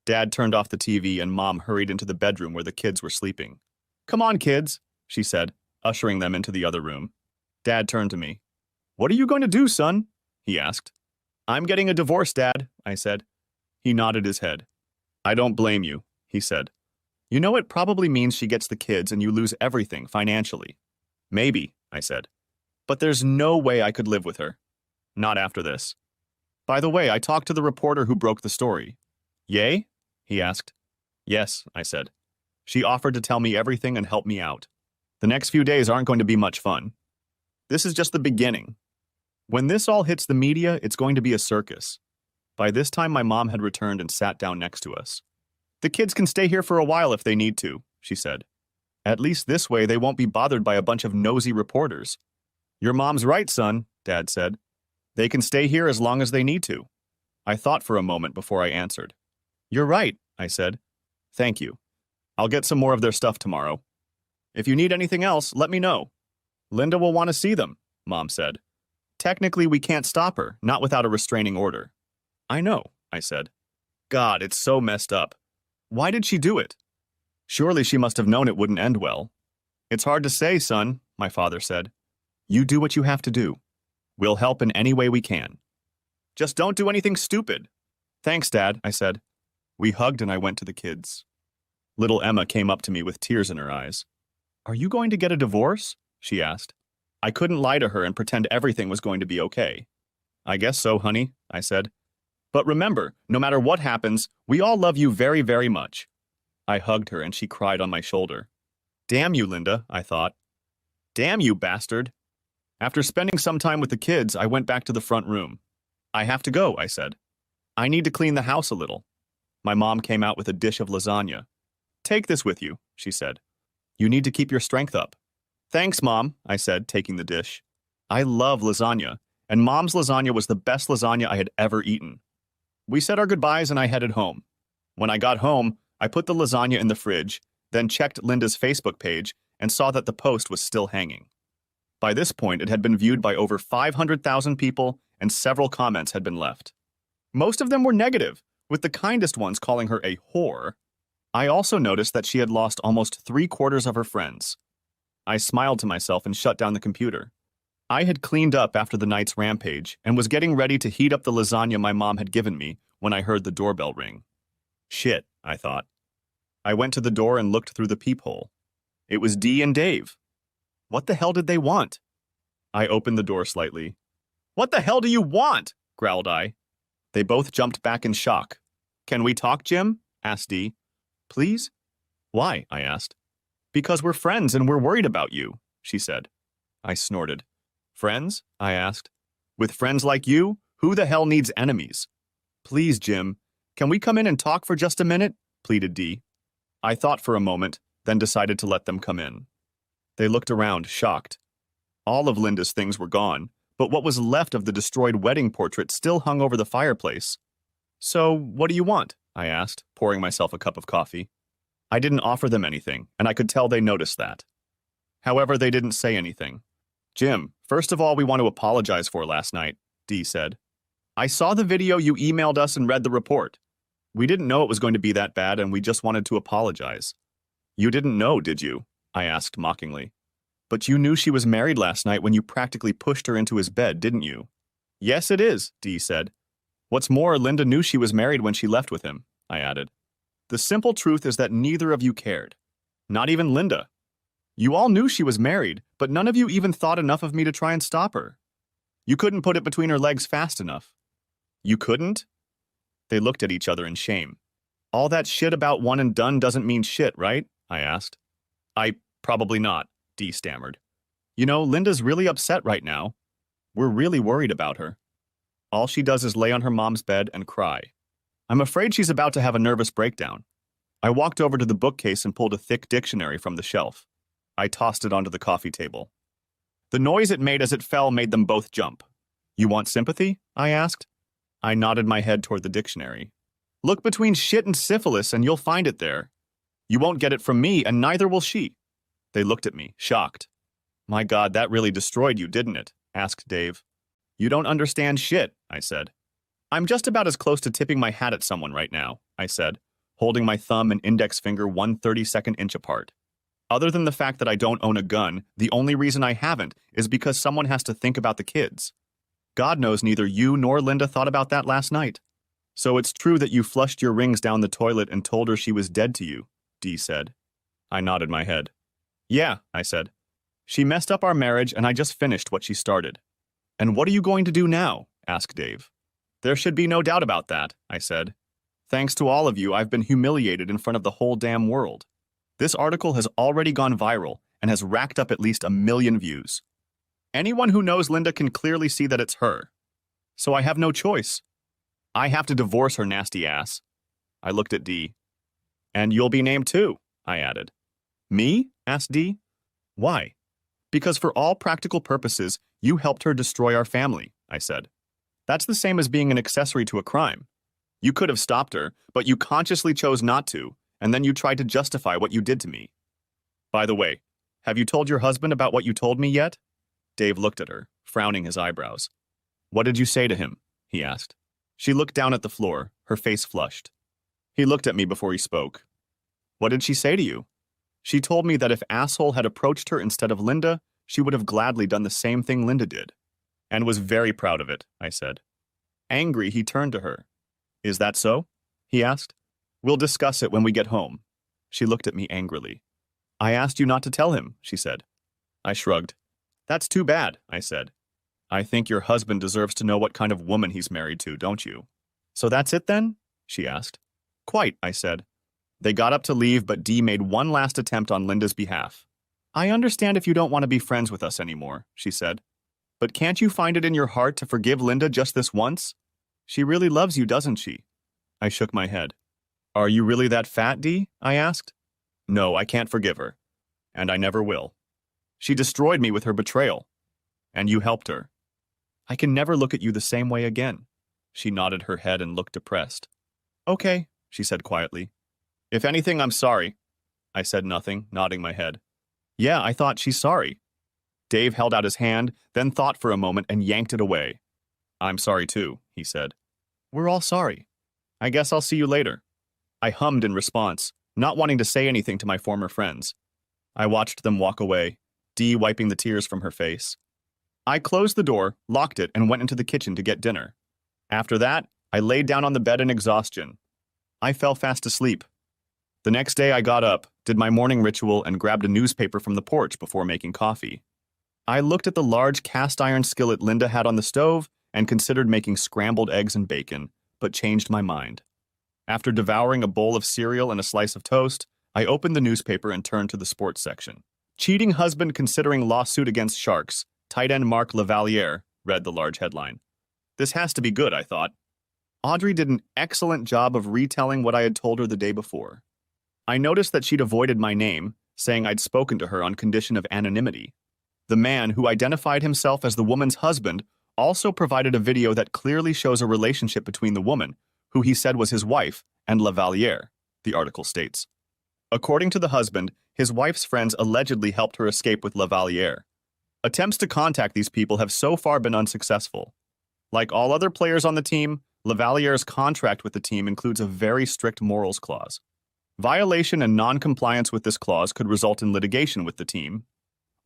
Dad turned off the TV and Mom hurried into the bedroom where the kids were sleeping. Come on, kids, she said, ushering them into the other room. Dad turned to me. What are you going to do, son? He asked. I'm getting a divorce, Dad, I said. He nodded his head. I don't blame you, he said. You know it probably means she gets the kids and you lose everything financially. Maybe, I said. But there's no way I could live with her. Not after this. By the way, I talked to the reporter who broke the story. Yay? He asked. Yes, I said. She offered to tell me everything and help me out. The next few days aren't going to be much fun. This is just the beginning. When this all hits the media, it's going to be a circus. By this time, my mom had returned and sat down next to us. The kids can stay here for a while if they need to, she said. At least this way they won't be bothered by a bunch of nosy reporters. Your mom's right, son, Dad said. They can stay here as long as they need to. I thought for a moment before I answered. You're right, I said. Thank you. I'll get some more of their stuff tomorrow. If you need anything else, let me know. Linda will want to see them, Mom said. Technically, we can't stop her, not without a restraining order. I know, I said. God, it's so messed up. Why did she do it? Surely she must have known it wouldn't end well. It's hard to say, son, my father said. You do what you have to do. We'll help in any way we can. Just don't do anything stupid. Thanks, Dad, I said. We hugged and I went to the kids. Little Emma came up to me with tears in her eyes. Are you going to get a divorce? She asked. I couldn't lie to her and pretend everything was going to be okay. I guess so, honey, I said. But remember, no matter what happens, we all love you very, very much. I hugged her and she cried on my shoulder. Damn you, Linda, I thought. Damn you, bastard. After spending some time with the kids, I went back to the front room. I have to go, I said. I need to clean the house a little. My mom came out with a dish of lasagna. Take this with you, she said. You need to keep your strength up. Thanks, Mom, I said, taking the dish. I love lasagna, and Mom's lasagna was the best lasagna I had ever eaten. We said our goodbyes and I headed home. When I got home, I put the lasagna in the fridge, then checked Linda's Facebook page and saw that the post was still hanging. By this point, it had been viewed by over 500,000 people and several comments had been left. Most of them were negative, with the kindest ones calling her a whore. I also noticed that she had lost almost 3/4 of her friends. I smiled to myself and shut down the computer. I had cleaned up after the night's rampage and was getting ready to heat up the lasagna my mom had given me when I heard the doorbell ring. Shit, I thought. I went to the door and looked through the peephole. It was Dee and Dave. What the hell did they want? I opened the door slightly. What the hell do you want? Growled I. They both jumped back in shock. Can we talk, Jim? Asked Dee. Please? Why? I asked. Because we're friends and we're worried about you, she said. I snorted. Friends? I asked. With friends like you, who the hell needs enemies? Please, Jim, can we come in and talk for just a minute? Pleaded Dee. I thought for a moment, then decided to let them come in. They looked around, shocked. All of Linda's things were gone, but what was left of the destroyed wedding portrait still hung over the fireplace. So, what do you want? I asked, pouring myself a cup of coffee. I didn't offer them anything, and I could tell they noticed that. However, they didn't say anything. Jim, first of all, we want to apologize for last night, Dee said. I saw the video you emailed us and read the report. We didn't know it was going to be that bad, and we just wanted to apologize. You didn't know, did you? I asked mockingly. But you knew she was married last night when you practically pushed her into his bed, didn't you? Yes, it is, Dee said. What's more, Linda knew she was married when she left with him, I added. The simple truth is that neither of you cared. Not even Linda. You all knew she was married, but none of you even thought enough of me to try and stop her. You couldn't put it between her legs fast enough. You couldn't? They looked at each other in shame. All that shit about one and done doesn't mean shit, right? I asked. Probably not, Dee stammered. You know, Linda's really upset right now. We're really worried about her. All she does is lay on her mom's bed and cry. I'm afraid she's about to have a nervous breakdown. I walked over to the bookcase and pulled a thick dictionary from the shelf. I tossed it onto the coffee table. The noise it made as it fell made them both jump. You want sympathy? I asked. I nodded my head toward the dictionary. Look between shit and syphilis and you'll find it there. You won't get it from me, and neither will she. They looked at me, shocked. My God, that really destroyed you, didn't it? Asked Dave. You don't understand shit, I said. I'm just about as close to tipping my hat at someone right now, I said, holding my thumb and index finger 1/32 inch apart. Other than the fact that I don't own a gun, the only reason I haven't is because someone has to think about the kids. God knows neither you nor Linda thought about that last night. So it's true that you flushed your rings down the toilet and told her she was dead to you, Dee said. I nodded my head. Yeah, I said. She messed up our marriage and I just finished what she started. And what are you going to do now? Asked Dave. There should be no doubt about that, I said. Thanks to all of you, I've been humiliated in front of the whole damn world. This article has already gone viral and has racked up at least 1 million views. Anyone who knows Linda can clearly see that it's her. So I have no choice. I have to divorce her nasty ass. I looked at Dee. And you'll be named too, I added. Me? Asked Dee. Why? Because for all practical purposes, you helped her destroy our family, I said. That's the same as being an accessory to a crime. You could have stopped her, but you consciously chose not to, and then you tried to justify what you did to me. By the way, have you told your husband about what you told me yet? Dave looked at her, frowning his eyebrows. What did you say to him? He asked. She looked down at the floor, her face flushed. He looked at me before he spoke. What did she say to you? She told me that if Asshole had approached her instead of Linda, she would have gladly done the same thing Linda did. And was very proud of it, I said. Angry, he turned to her. Is that so? He asked. We'll discuss it when we get home. She looked at me angrily. I asked you not to tell him, she said. I shrugged. That's too bad, I said. I think your husband deserves to know what kind of woman he's married to, don't you? So that's it then? She asked. Quite, I said. They got up to leave, but Dee made one last attempt on Linda's behalf. I understand if you don't want to be friends with us anymore, she said. But can't you find it in your heart to forgive Linda just this once? She really loves you, doesn't she? I shook my head. Are you really that fat, Dee? I asked. No, I can't forgive her. And I never will. She destroyed me with her betrayal. And you helped her. I can never look at you the same way again. She nodded her head and looked depressed. Okay, she said quietly. If anything, I'm sorry. I said nothing, nodding my head. Yeah, I thought she's sorry. Dave held out his hand, then thought for a moment and yanked it away. I'm sorry too, he said. We're all sorry. I guess I'll see you later. I hummed in response, not wanting to say anything to my former friends. I watched them walk away, Dee wiping the tears from her face. I closed the door, locked it, and went into the kitchen to get dinner. After that, I laid down on the bed in exhaustion. I fell fast asleep. The next day I got up, did my morning ritual, and grabbed a newspaper from the porch before making coffee. I looked at the large cast-iron skillet Linda had on the stove and considered making scrambled eggs and bacon, but changed my mind. After devouring a bowl of cereal and a slice of toast, I opened the newspaper and turned to the sports section. Cheating husband considering lawsuit against Sharks, tight end Mark Lavaliere, read the large headline. This has to be good, I thought. Audrey did an excellent job of retelling what I had told her the day before. I noticed that she'd avoided my name, saying I'd spoken to her on condition of anonymity. The man, who identified himself as the woman's husband, also provided a video that clearly shows a relationship between the woman, who he said was his wife, and Lavaliere, the article states. According to the husband, his wife's friends allegedly helped her escape with Lavaliere. Attempts to contact these people have so far been unsuccessful. Like all other players on the team, Lavaliere's contract with the team includes a very strict morals clause. Violation and non-compliance with this clause could result in litigation with the team.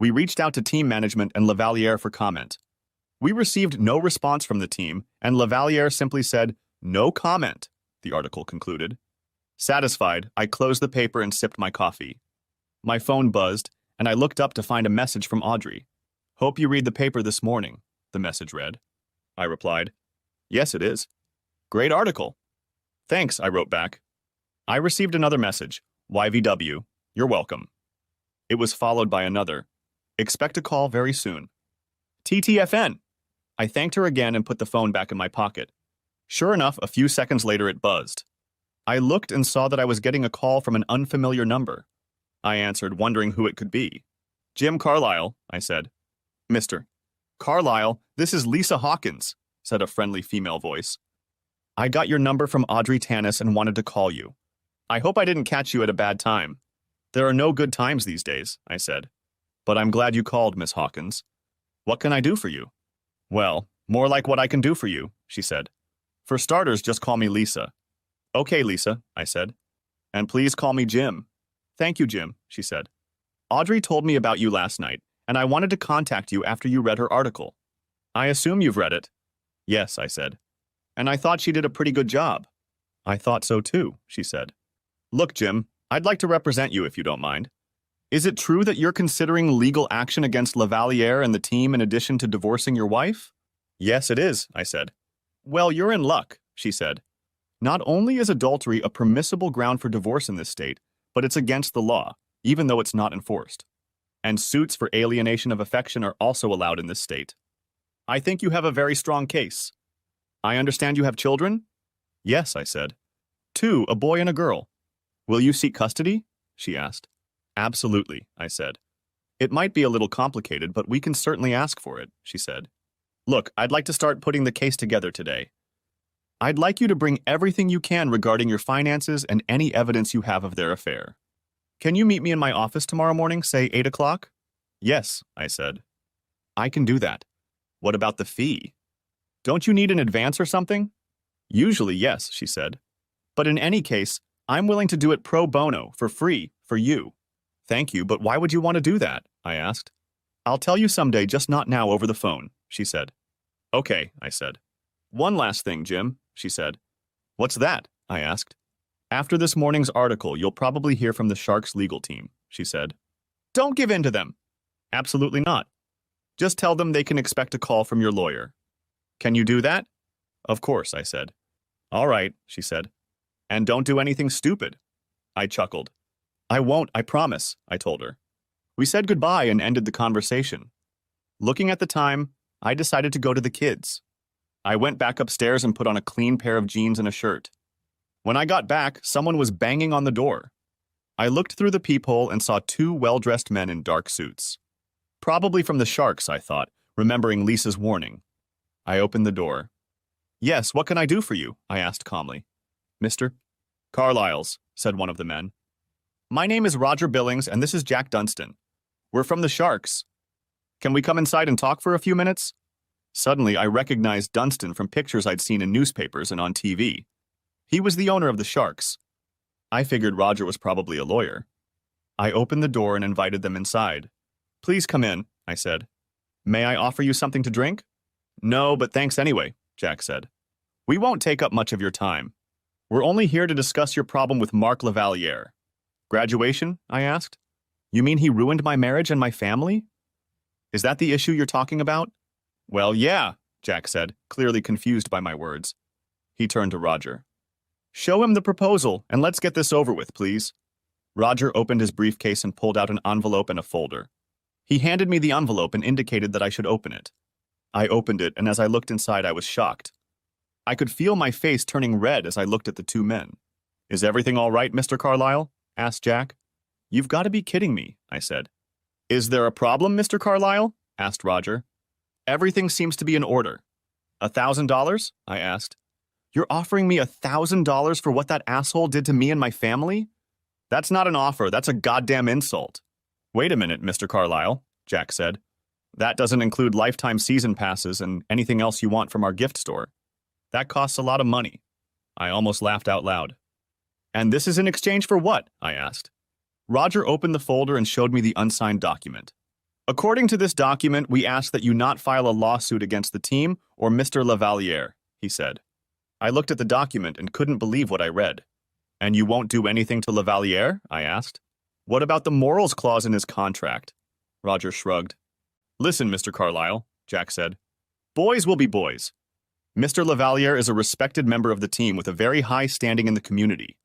We reached out to team management and Lavaliere for comment. We received no response from the team, and Lavaliere simply said, "No comment," the article concluded. Satisfied, I closed the paper and sipped my coffee. My phone buzzed, and I looked up to find a message from Audrey. "Hope you read the paper this morning," the message read. I replied, "Yes, it is." "Great article." "Thanks," I wrote back. I received another message, "YVW, you're welcome." It was followed by another, "Expect a call very soon." TTFN. I thanked her again and put the phone back in my pocket. Sure enough, a few seconds later it buzzed. I looked and saw that I was getting a call from an unfamiliar number. I answered, wondering who it could be. "Jim Carlisle," I said. "Mr. Carlisle, this is Lisa Hawkins," said a friendly female voice. "I got your number from Audrey Tanis and wanted to call you. I hope I didn't catch you at a bad time." "There are no good times these days," I said. "But I'm glad you called, Miss Hawkins. What can I do for you?" "Well, more like what I can do for you," she said. "For starters, just call me Lisa." "Okay, Lisa," I said. "And please call me Jim." "Thank you, Jim," she said. "Audrey told me about you last night, and I wanted to contact you after you read her article." "I assume you've read it." "Yes," I said. "And I thought she did a pretty good job." "I thought so too," she said. "Look, Jim, I'd like to represent you if you don't mind. Is it true that you're considering legal action against Lavaliere and the team in addition to divorcing your wife?" "Yes, it is," I said. "Well, you're in luck," she said. "Not only is adultery a permissible ground for divorce in this state, but it's against the law, even though it's not enforced. And suits for alienation of affection are also allowed in this state. I think you have a very strong case. I understand you have children?" "Yes," I said. "Two, a boy and a girl." "Will you seek custody?" she asked. "Absolutely," I said. "It might be a little complicated, but we can certainly ask for it," she said. "Look, I'd like to start putting the case together today. I'd like you to bring everything you can regarding your finances and any evidence you have of their affair. Can you meet me in my office tomorrow morning, say 8 o'clock? "Yes," I said. "I can do that. What about the fee? Don't you need an advance or something?" "Usually, yes," she said. "But in any case, I'm willing to do it pro bono, for free, for you." "Thank you, but why would you want to do that?" I asked. "I'll tell you someday, just not now over the phone," she said. "Okay," I said. "One last thing, Jim," she said. "What's that?" I asked. "After this morning's article, you'll probably hear from the Sharks legal team," she said. "Don't give in to them." "Absolutely not. Just tell them they can expect a call from your lawyer." "Can you do that?" "Of course," I said. "All right," she said. "And don't do anything stupid." I chuckled. "I won't, I promise," I told her. We said goodbye and ended the conversation. Looking at the time, I decided to go to the kids. I went back upstairs and put on a clean pair of jeans and a shirt. When I got back, someone was banging on the door. I looked through the peephole and saw two well-dressed men in dark suits. Probably from the Sharks, I thought, remembering Lisa's warning. I opened the door. "Yes, what can I do for you?" I asked calmly. "Mr. Carlyle's, said one of the men. My name is Roger Billings, and this is Jack Dunstan. We're from the Sharks. Can we come inside and talk for a few minutes? Suddenly, I recognized Dunstan from pictures I'd seen in newspapers and on TV. He was the owner of the Sharks. I figured Roger was probably a lawyer. I opened the door and invited them inside. Please come in, I said. May I offer you something to drink? No, but thanks anyway, Jack said. We won't take up much of your time. We're only here to discuss your problem with Mark Lavaliere. Graduation? I asked. You mean he ruined my marriage and my family? Is that the issue you're talking about? Well, yeah, Jack said, clearly confused by my words. He turned to Roger. Show him the proposal, and let's get this over with, please. Roger opened his briefcase and pulled out an envelope and a folder. He handed me the envelope and indicated that I should open it. I opened it, and as I looked inside, I was shocked. I could feel my face turning red as I looked at the two men. Is everything all right, Mr. Carlyle? Asked Jack. You've got to be kidding me, I said. Is there a problem, Mr. Carlyle? Asked Roger. Everything seems to be in order. $1,000? I asked. You're offering me $1,000 for what that asshole did to me and my family? That's not an offer, that's a goddamn insult. Wait a minute, Mr. Carlyle, Jack said. That doesn't include lifetime season passes and anything else you want from our gift store. That costs a lot of money. I almost laughed out loud. And this is in exchange for what? I asked. Roger opened the folder and showed me the unsigned document. According to this document, we ask that you not file a lawsuit against the team or Mr. Lavaliere, he said. I looked at the document and couldn't believe what I read. And you won't do anything to Lavaliere? I asked. What about the morals clause in his contract? Roger shrugged. Listen, Mr. Carlyle, Jack said. Boys will be boys. Mr. Lavaliere is a respected member of the team with a very high standing in the community.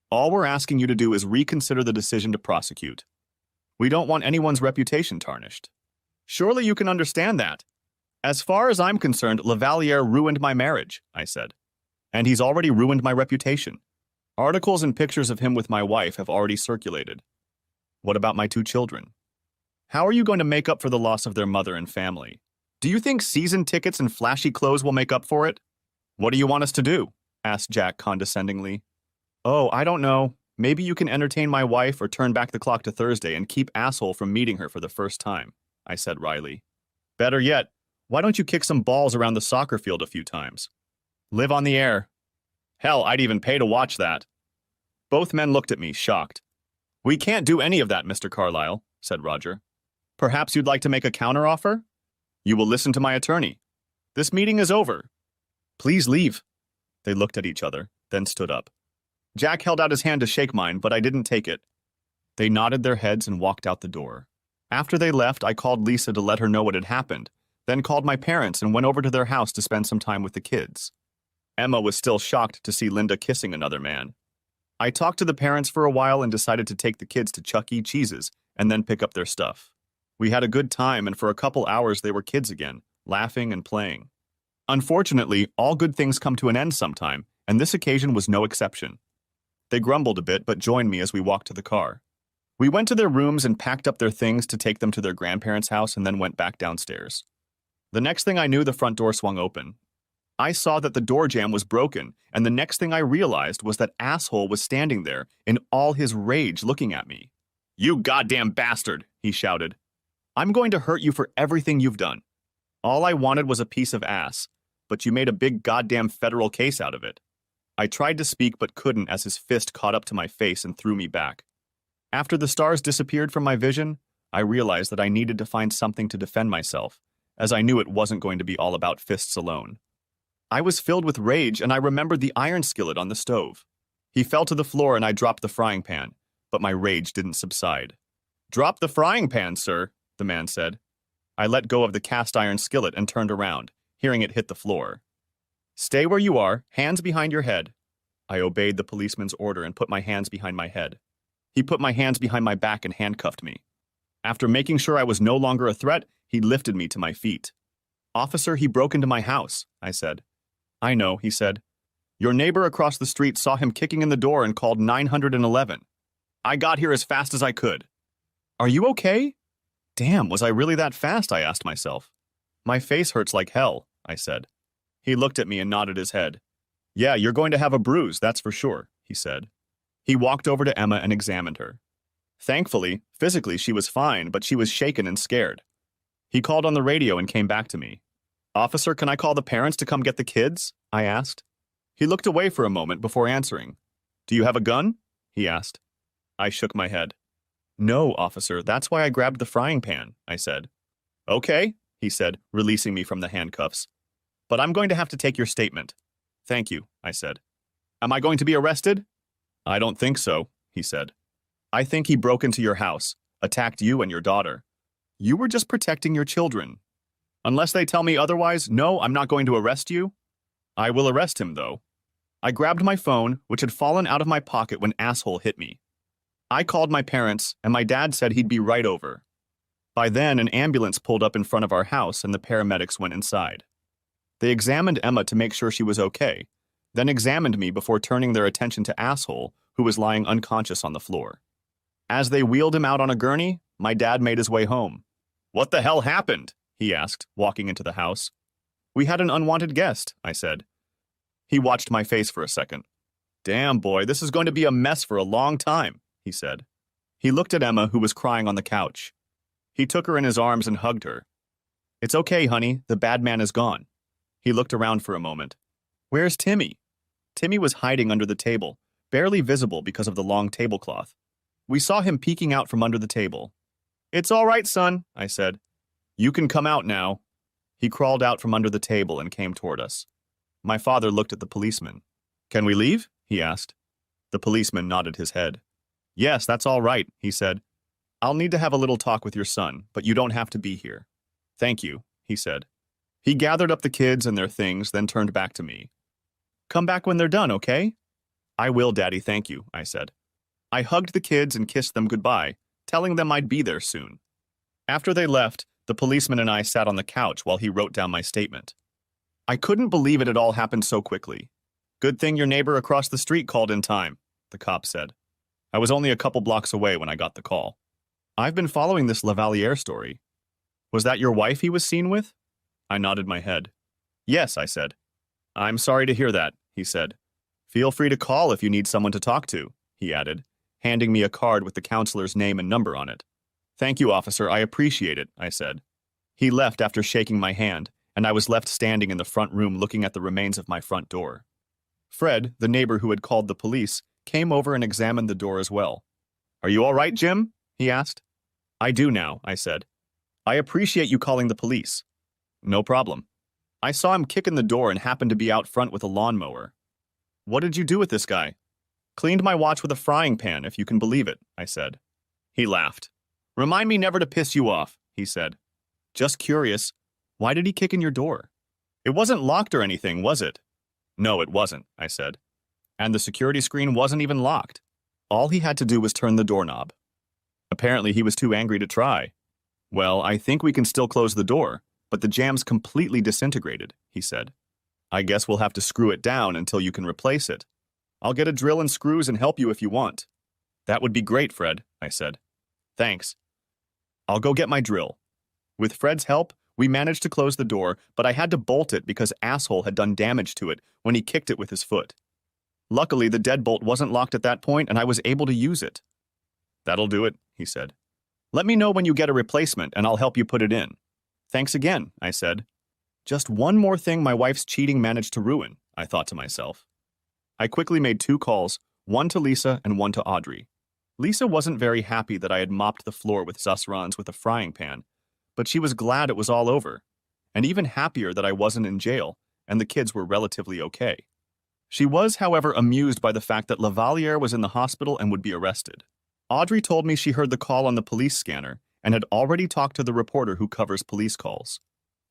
All we're asking you to do is reconsider the decision to prosecute. We don't want anyone's reputation tarnished. Surely you can understand that. As far as I'm concerned, Lavaliere ruined my marriage, I said. And he's already ruined my reputation. Articles and pictures of him with my wife have already circulated. What about my two children? How are you going to make up for the loss of their mother and family? Do you think season tickets and flashy clothes will make up for it? What do you want us to do? Asked Jack condescendingly. Oh, I don't know. Maybe you can entertain my wife or turn back the clock to Thursday and keep asshole from meeting her for the first time, I said wryly. Better yet, why don't you kick some balls around the soccer field a few times? Live on the air. Hell, I'd even pay to watch that. Both men looked at me, shocked. We can't do any of that, Mr. Carlyle, said Roger. Perhaps you'd like to make a counteroffer? You will listen to my attorney. This meeting is over. Please leave. They looked at each other, then stood up. Jack held out his hand to shake mine, but I didn't take it. They nodded their heads and walked out the door. After they left, I called Lisa to let her know what had happened, then called my parents and went over to their house to spend some time with the kids. Emma was still shocked to see Linda kissing another man. I talked to the parents for a while and decided to take the kids to Chuck E. Cheese's and then pick up their stuff. We had a good time, and for a couple hours they were kids again, laughing and playing. Unfortunately, all good things come to an end sometime, and this occasion was no exception. They grumbled a bit, but joined me as we walked to the car. We went to their rooms and packed up their things to take them to their grandparents' house and then went back downstairs. The next thing I knew, the front door swung open. I saw that the door jamb was broken, and the next thing I realized was that asshole was standing there in all his rage looking at me. You goddamn bastard, he shouted. I'm going to hurt you for everything you've done. All I wanted was a piece of ass, but you made a big goddamn federal case out of it. I tried to speak but couldn't as his fist caught up to my face and threw me back. After the stars disappeared from my vision, I realized that I needed to find something to defend myself, as I knew it wasn't going to be all about fists alone. I was filled with rage, and I remembered the iron skillet on the stove. He fell to the floor and I dropped the frying pan, but my rage didn't subside. Drop the frying pan, sir, the man said. I let go of the cast iron skillet and turned around, hearing it hit the floor. Stay where you are, hands behind your head. I obeyed the policeman's order and put my hands behind my head. He put my hands behind my back and handcuffed me. After making sure I was no longer a threat, he lifted me to my feet. Officer, he broke into my house, I said. I know, he said. Your neighbor across the street saw him kicking in the door and called 911. I got here as fast as I could. Are you okay? Damn, was I really that fast, I asked myself. My face hurts like hell, I said. He looked at me and nodded his head. Yeah, you're going to have a bruise, that's for sure, he said. He walked over to Emma and examined her. Thankfully, physically she was fine, but she was shaken and scared. He called on the radio and came back to me. Officer, can I call the parents to come get the kids? I asked. He looked away for a moment before answering. Do you have a gun? He asked. I shook my head. No, officer, that's why I grabbed the frying pan, I said. Okay, he said, releasing me from the handcuffs. But I'm going to have to take your statement. Thank you, I said. Am I going to be arrested? I don't think so, he said. I think he broke into your house, attacked you and your daughter. You were just protecting your children. Unless they tell me otherwise, no, I'm not going to arrest you. I will arrest him, though. I grabbed my phone, which had fallen out of my pocket when asshole hit me. I called my parents, and my dad said he'd be right over. By then, an ambulance pulled up in front of our house, and the paramedics went inside. They examined Emma to make sure she was okay, then examined me before turning their attention to asshole, who was lying unconscious on the floor. As they wheeled him out on a gurney, my dad made his way home. What the hell happened? He asked, walking into the house. We had an unwanted guest, I said. He watched my face for a second. Damn, boy, this is going to be a mess for a long time, he said. He looked at Emma, who was crying on the couch. He took her in his arms and hugged her. It's okay, honey, the bad man is gone. He looked around for a moment. Where's Timmy? Timmy was hiding under the table, barely visible because of the long tablecloth. We saw him peeking out from under the table. It's all right, son, I said. You can come out now. He crawled out from under the table and came toward us. My father looked at the policeman. Can we leave? He asked. The policeman nodded his head. Yes, that's all right, he said. I'll need to have a little talk with your son, but you don't have to be here. Thank you, he said. He gathered up the kids and their things, then turned back to me. Come back when they're done, okay? I will, Daddy, thank you, I said. I hugged the kids and kissed them goodbye, telling them I'd be there soon. After they left, the policeman and I sat on the couch while he wrote down my statement. I couldn't believe it had all happened so quickly. Good thing your neighbor across the street called in time, the cop said. I was only a couple blocks away when I got the call. I've been following this Lavaliere story. Was that your wife he was seen with? I nodded my head. Yes, I said. I'm sorry to hear that, he said. Feel free to call if you need someone to talk to, he added, handing me a card with the counselor's name and number on it. Thank you, officer, I appreciate it, I said. He left after shaking my hand, and I was left standing in the front room looking at the remains of my front door. Fred, the neighbor who had called the police, came over and examined the door as well. Are you all right, Jim? He asked. I do now, I said. I appreciate you calling the police. No problem. I saw him kick in the door and happened to be out front with a lawnmower. What did you do with this guy? Cleaned my watch with a frying pan, if you can believe it, I said. He laughed. Remind me never to piss you off, he said. Just curious, why did he kick in your door? It wasn't locked or anything, was it? No, it wasn't, I said. And the security screen wasn't even locked. All he had to do was turn the doorknob. Apparently he was too angry to try. Well, I think we can still close the door, but the jam's completely disintegrated, he said. I guess we'll have to screw it down until you can replace it. I'll get a drill and screws and help you if you want. That would be great, Fred, I said. Thanks. I'll go get my drill. With Fred's help, we managed to close the door, but I had to bolt it because asshole had done damage to it when he kicked it with his foot. Luckily, the deadbolt wasn't locked at that point, and I was able to use it. That'll do it, he said. Let me know when you get a replacement, and I'll help you put it in. Thanks again, I said. Just one more thing my wife's cheating managed to ruin, I thought to myself. I quickly made 2 calls, one to Lisa and one to Audrey. Lisa wasn't very happy that I had mopped the floor with Zasrans with a frying pan, but she was glad it was all over, and even happier that I wasn't in jail and the kids were relatively okay. She was, however, amused by the fact that Lavaliere was in the hospital and would be arrested. Audrey told me she heard the call on the police scanner and had already talked to the reporter who covers police calls.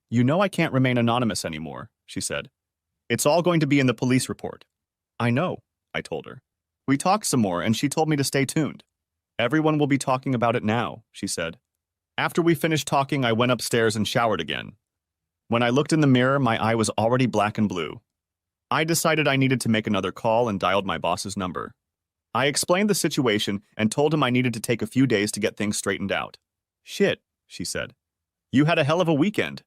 You know I can't remain anonymous anymore, she said. It's all going to be in the police report. I know, I told her. We talked some more and she told me to stay tuned. Everyone will be talking about it now, she said. After we finished talking, I went upstairs and showered again. When I looked in the mirror, my eye was already black and blue. I decided I needed to make another call and dialed my boss's number. I explained the situation and told him I needed to take a few days to get things straightened out. Shit, she said. You had a hell of a weekend.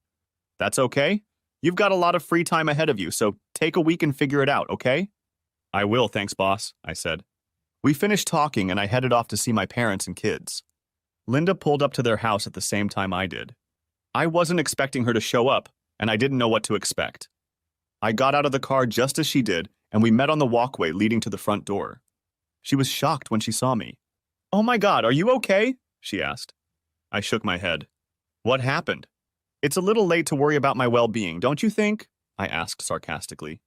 That's okay. You've got a lot of free time ahead of you, so take a week and figure it out, okay? I will, thanks, boss, I said. We finished talking and I headed off to see my parents and kids. Linda pulled up to their house at the same time I did. I wasn't expecting her to show up, and I didn't know what to expect. I got out of the car just as she did, and we met on the walkway leading to the front door. She was shocked when she saw me. "Oh my God, are you okay?" she asked. I shook my head. "What happened?" "It's a little late to worry about my well-being, don't you think?" I asked sarcastically.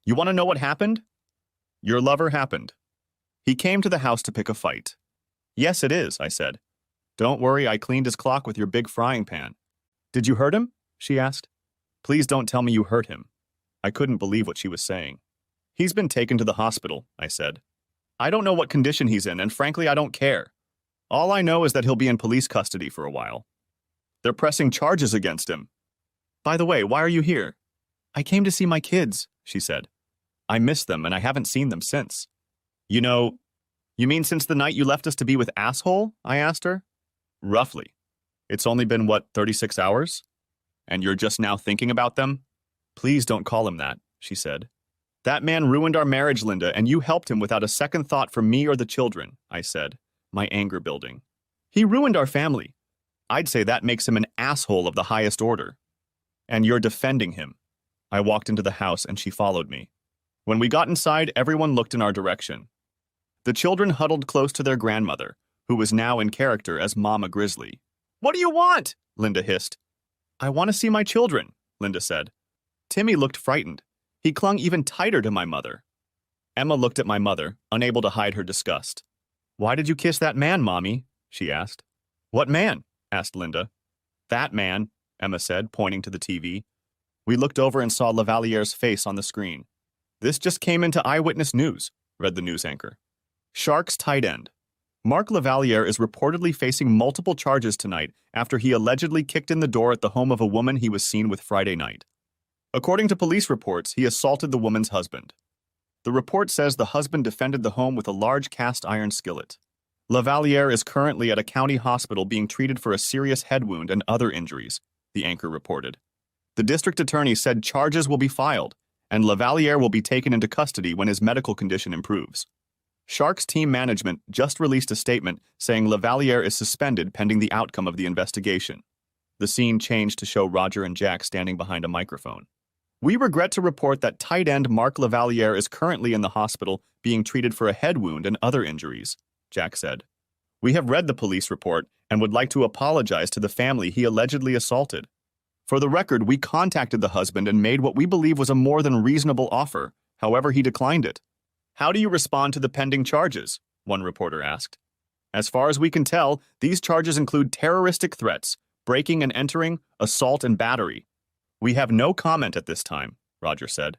"You want to know what happened?" "Your lover happened. He came to the house to pick a fight." "Yes, it is," I said. "Don't worry, I cleaned his clock with your big frying pan." "Did you hurt him?" she asked. "Please don't tell me you hurt him." I couldn't believe what she was saying. "He's been taken to the hospital," I said. "I don't know what condition he's in, and frankly, I don't care. All I know is that he'll be in police custody for a while. They're pressing charges against him." "By the way, why are you here?" "I came to see my kids," she said. "I miss them, and I haven't seen them since." You mean since the night you left us to be with asshole?" I asked her. "Roughly. It's only been, 36 hours? And you're just now thinking about them?" "Please don't call him that," she said. "That man ruined our marriage, Linda, and you helped him without a second thought for me or the children," I said, my anger building. "He ruined our family. I'd say that makes him an asshole of the highest order. And you're defending him." I walked into the house and she followed me. When we got inside, everyone looked in our direction. The children huddled close to their grandmother, who was now in character as Mama Grizzly. "What do you want?" Linda hissed. "I want to see my children," Linda said. Timmy looked frightened. He clung even tighter to my mother. Emma looked at my mother, unable to hide her disgust. "Why did you kiss that man, Mommy?" she asked. "What man?" asked Linda. "That man," Emma said, pointing to the TV. We looked over and saw Lavaliere's face on the screen. "This just came into Eyewitness News," read the news anchor. Sharks tight end. Mark Lavaliere is reportedly facing multiple charges tonight after he allegedly kicked in the door at the home of a woman he was seen with Friday night. According to police reports, he assaulted the woman's husband. The report says the husband defended the home with a large cast iron skillet. Lavaliere is currently at a county hospital being treated for a serious head wound and other injuries, the anchor reported. The district attorney said charges will be filed, and Lavaliere will be taken into custody when his medical condition improves. Sharks team management just released a statement saying Lavaliere is suspended pending the outcome of the investigation. The scene changed to show Roger and Jack standing behind a microphone. "We regret to report that tight end Mark Lavaliere is currently in the hospital being treated for a head wound and other injuries," Jack said. "We have read the police report and would like to apologize to the family he allegedly assaulted. For the record, we contacted the husband and made what we believe was a more than reasonable offer, however he declined it." "How do you respond to the pending charges?" one reporter asked. "As far as we can tell, these charges include terroristic threats, breaking and entering, assault, and battery." "We have no comment at this time," Roger said.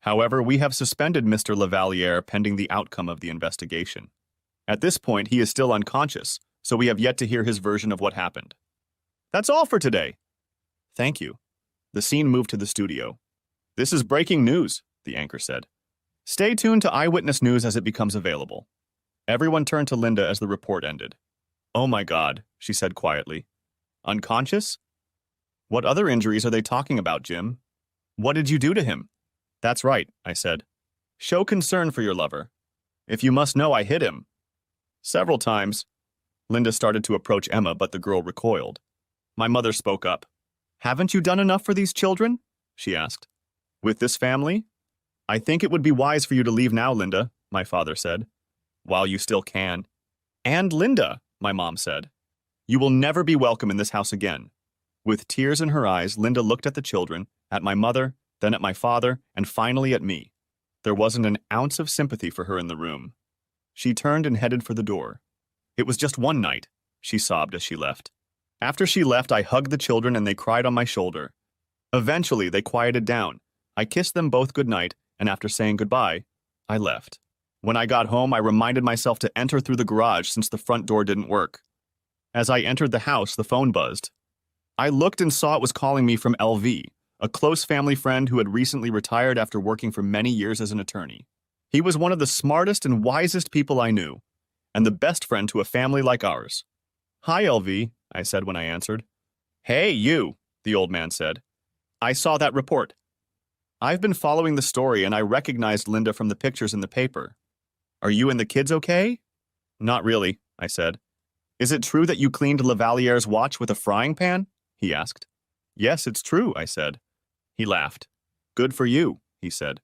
"However, we have suspended Mr. Lavaliere pending the outcome of the investigation. At this point, he is still unconscious, so we have yet to hear his version of what happened." "That's all for today." "Thank you." The scene moved to the studio. "This is breaking news," the anchor said. "Stay tuned to Eyewitness News as it becomes available." Everyone turned to Linda as the report ended. "Oh my God," she said quietly. "Unconscious? What other injuries are they talking about, Jim? What did you do to him?" "That's right," I said. "Show concern for your lover. If you must know, I hit him." "Several times." Linda started to approach Emma, but the girl recoiled. My mother spoke up. "Haven't you done enough for these children?" she asked. "With this family? I think it would be wise for you to leave now, Linda," my father said. "While you still can." "And Linda," my mom said. "You will never be welcome in this house again." With tears in her eyes, Linda looked at the children, at my mother, then at my father, and finally at me. There wasn't an ounce of sympathy for her in the room. She turned and headed for the door. "It was just one night," she sobbed as she left. After she left, I hugged the children and they cried on my shoulder. Eventually, they quieted down. I kissed them both goodnight, and after saying goodbye, I left. When I got home, I reminded myself to enter through the garage since the front door didn't work. As I entered the house, the phone buzzed. I looked and saw it was calling me from LV, a close family friend who had recently retired after working for many years as an attorney. He was one of the smartest and wisest people I knew, and the best friend to a family like ours. "Hi, LV," I said when I answered. "Hey, you," the old man said. "I saw that report." I've been following the story and I recognized Linda from the pictures in the paper. Are you and the kids okay? Not really, I said. Is it true that you cleaned Lavaliere's watch with a frying pan? He asked. Yes, it's true, I said. He laughed. Good for you, he said.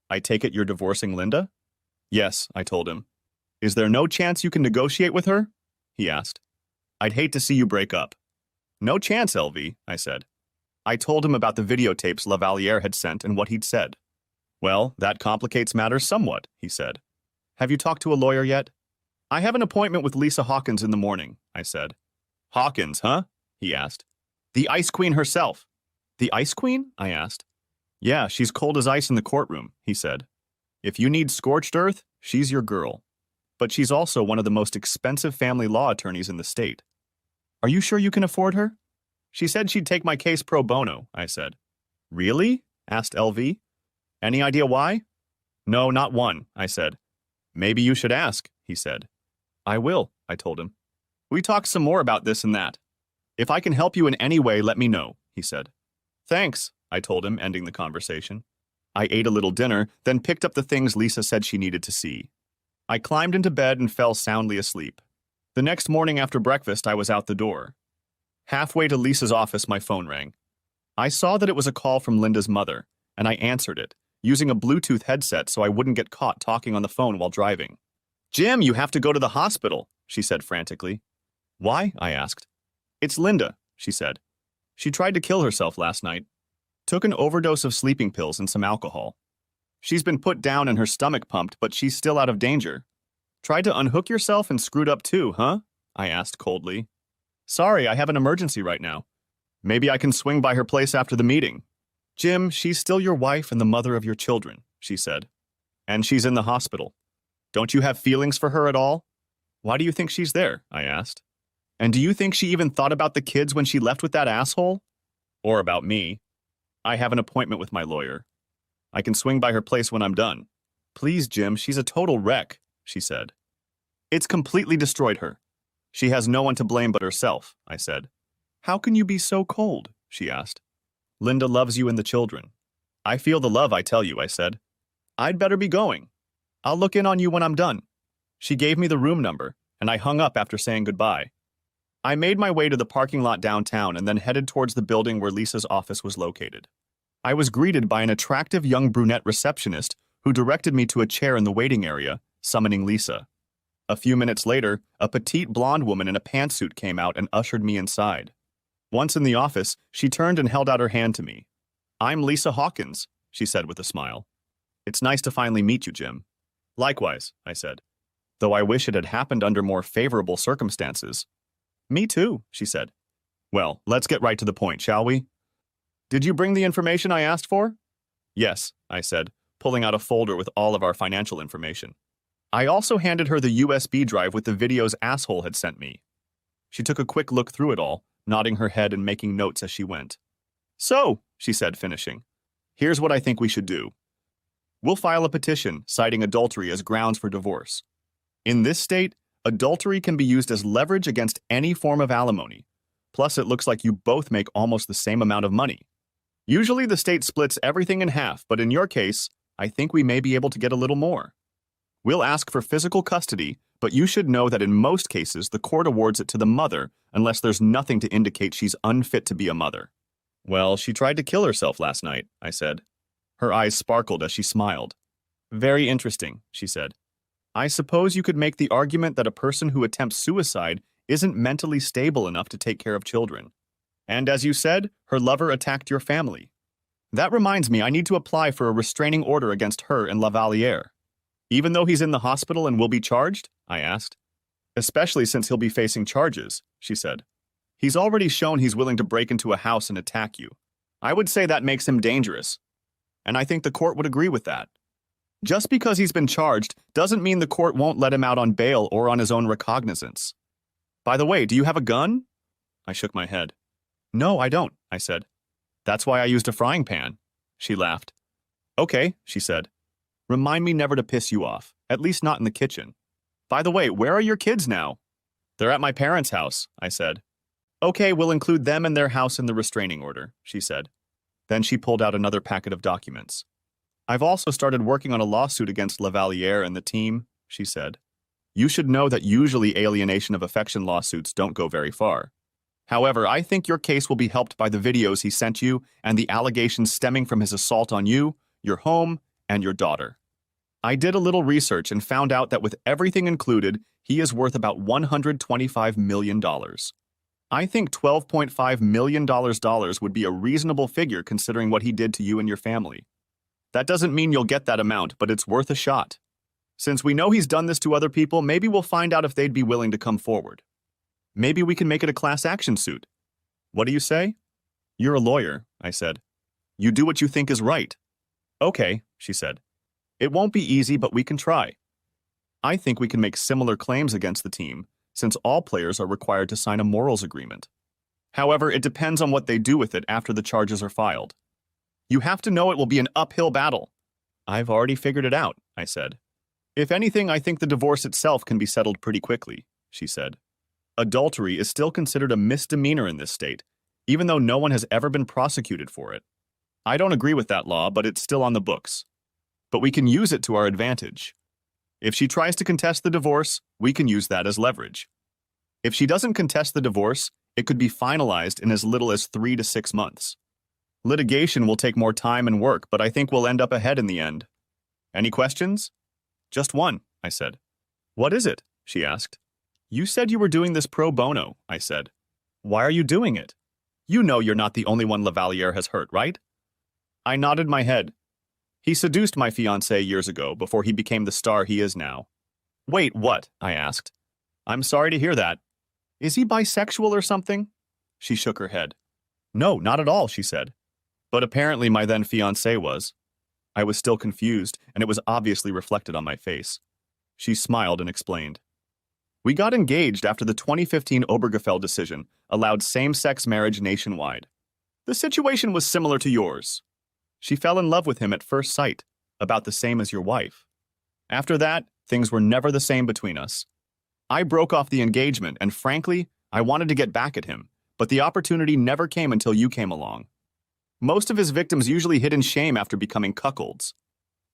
I take it you're divorcing Linda? Yes, I told him. Is there no chance you can negotiate with her? He asked. I'd hate to see you break up. No chance, LV, I said. I told him about the videotapes Lavaliere had sent and what he'd said. Well, that complicates matters somewhat, he said. Have you talked to a lawyer yet? I have an appointment with Lisa Hawkins in the morning, I said. Hawkins, huh? He asked. The Ice Queen herself. The Ice Queen? I asked. Yeah, she's cold as ice in the courtroom, he said. If you need scorched earth, she's your girl. But she's also one of the most expensive family law attorneys in the state. Are you sure you can afford her? She said she'd take my case pro bono, I said. Really? Asked LV. Any idea why? No, not one, I said. Maybe you should ask, he said. I will, I told him. We talked some more about this and that. If I can help you in any way, let me know, he said. Thanks, I told him, ending the conversation. I ate a little dinner, then picked up the things Lisa said she needed to see. I climbed into bed and fell soundly asleep. The next morning after breakfast, I was out the door. Halfway to Lisa's office, my phone rang. I saw that it was a call from Linda's mother, and I answered it, using a Bluetooth headset so I wouldn't get caught talking on the phone while driving. Jim, you have to go to the hospital, she said frantically. Why? I asked. It's Linda, she said. She tried to kill herself last night. Took an overdose of sleeping pills and some alcohol. She's been put down and her stomach pumped, but she's still out of danger. Tried to unhook yourself and screwed up too, huh? I asked coldly. Sorry, I have an emergency right now. Maybe I can swing by her place after the meeting. Jim, she's still your wife and the mother of your children, she said. And she's in the hospital. Don't you have feelings for her at all? Why do you think she's there? I asked. And do you think she even thought about the kids when she left with that asshole? Or about me? I have an appointment with my lawyer. I can swing by her place when I'm done. Please, Jim, she's a total wreck, she said. It's completely destroyed her. She has no one to blame but herself, I said. How can you be so cold? She asked. Linda loves you and the children. I feel the love, I tell you, I said. I'd better be going. I'll look in on you when I'm done. She gave me the room number, and I hung up after saying goodbye. I made my way to the parking lot downtown and then headed towards the building where Lisa's office was located. I was greeted by an attractive young brunette receptionist who directed me to a chair in the waiting area, summoning Lisa. A few minutes later, a petite blonde woman in a pantsuit came out and ushered me inside. Once in the office, she turned and held out her hand to me. I'm Lisa Hawkins, she said with a smile. It's nice to finally meet you, Jim. Likewise, I said, though I wish it had happened under more favorable circumstances. Me too, she said. Well, let's get right to the point, shall we? Did you bring the information I asked for? Yes, I said, pulling out a folder with all of our financial information. I also handed her the USB drive with the videos asshole had sent me. She took a quick look through it all, nodding her head and making notes as she went. So, she said, finishing, here's what I think we should do. We'll file a petition citing adultery as grounds for divorce. In this state, adultery can be used as leverage against any form of alimony. Plus, it looks like you both make almost the same amount of money. Usually the state splits everything in half, but in your case, I think we may be able to get a little more. We'll ask for physical custody, but you should know that in most cases the court awards it to the mother unless there's nothing to indicate she's unfit to be a mother. Well, she tried to kill herself last night, I said. Her eyes sparkled as she smiled. Very interesting, she said. I suppose you could make the argument that a person who attempts suicide isn't mentally stable enough to take care of children. And as you said, her lover attacked your family. That reminds me, I need to apply for a restraining order against her and Lavaliere. Even though he's in the hospital and will be charged? I asked. Especially since he'll be facing charges, she said. He's already shown he's willing to break into a house and attack you. I would say that makes him dangerous. And I think the court would agree with that. Just because he's been charged doesn't mean the court won't let him out on bail or on his own recognizance. By the way, do you have a gun? I shook my head. No, I don't, I said. That's why I used a frying pan. She laughed. Okay, she said. Remind me never to piss you off, at least not in the kitchen. By the way, where are your kids now? They're at my parents' house, I said. Okay, we'll include them and their house in the restraining order, she said. Then she pulled out another packet of documents. I've also started working on a lawsuit against Lavaliere and the team, she said. You should know that usually alienation of affection lawsuits don't go very far. However, I think your case will be helped by the videos he sent you and the allegations stemming from his assault on you, your home, and your daughter. I did a little research and found out that with everything included, he is worth about $125 million. I think $12.5 million would be a reasonable figure considering what he did to you and your family. That doesn't mean you'll get that amount, but it's worth a shot. Since we know he's done this to other people, maybe we'll find out if they'd be willing to come forward. Maybe we can make it a class action suit. What do you say? You're a lawyer, I said. You do what you think is right. Okay, she said. It won't be easy, but we can try. I think we can make similar claims against the team, since all players are required to sign a morals agreement. However, it depends on what they do with it after the charges are filed. You have to know it will be an uphill battle. I've already figured it out, I said. If anything, I think the divorce itself can be settled pretty quickly, she said. Adultery is still considered a misdemeanor in this state, even though no one has ever been prosecuted for it. I don't agree with that law, but it's still on the books. But we can use it to our advantage. If she tries to contest the divorce, we can use that as leverage. If she doesn't contest the divorce, it could be finalized in as little as 3 to 6 months. Litigation will take more time and work, but I think we'll end up ahead in the end. Any questions? Just one, I said. What is it? She asked. You said you were doing this pro bono, I said. Why are you doing it? You know you're not the only one Lavaliere has hurt, right? I nodded my head. He seduced my fiancée years ago before he became the star he is now. Wait, what? I asked. I'm sorry to hear that. Is he bisexual or something? She shook her head. No, not at all, she said. But apparently my then fiancé was. I was still confused, and it was obviously reflected on my face. She smiled and explained. We got engaged after the 2015 Obergefell decision allowed same-sex marriage nationwide. The situation was similar to yours. She fell in love with him at first sight, about the same as your wife. After that, things were never the same between us. I broke off the engagement, and frankly, I wanted to get back at him, but the opportunity never came until you came along. Most of his victims usually hid in shame after becoming cuckolds.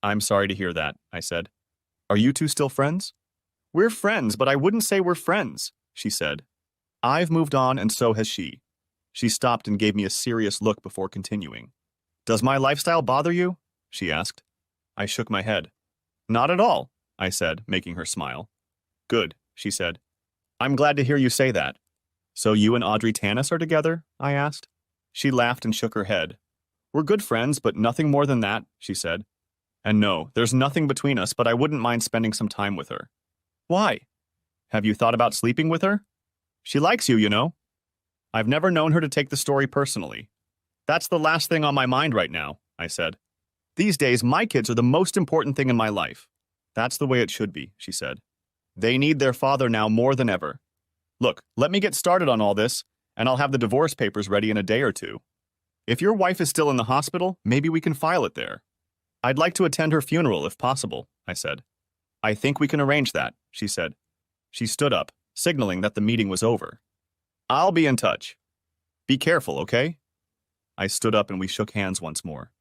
I'm sorry to hear that, I said. Are you two still friends? We're friends, but I wouldn't say we're friends, she said. I've moved on, and so has she. She stopped and gave me a serious look before continuing. Does my lifestyle bother you? She asked. I shook my head. Not at all, I said, making her smile. Good, she said. I'm glad to hear you say that. So you and Audrey Tanis are together? I asked. She laughed and shook her head. We're good friends, but nothing more than that, she said. And no, there's nothing between us, but I wouldn't mind spending some time with her. Why? Have you thought about sleeping with her? She likes you, you know. I've never known her to take the story personally. That's the last thing on my mind right now, I said. These days, my kids are the most important thing in my life. That's the way it should be, she said. They need their father now more than ever. Look, let me get started on all this, and I'll have the divorce papers ready in a day or two. If your wife is still in the hospital, maybe we can file it there. I'd like to attend her funeral if possible, I said. I think we can arrange that, she said. She stood up, signaling that the meeting was over. I'll be in touch. Be careful, okay? I stood up and we shook hands once more.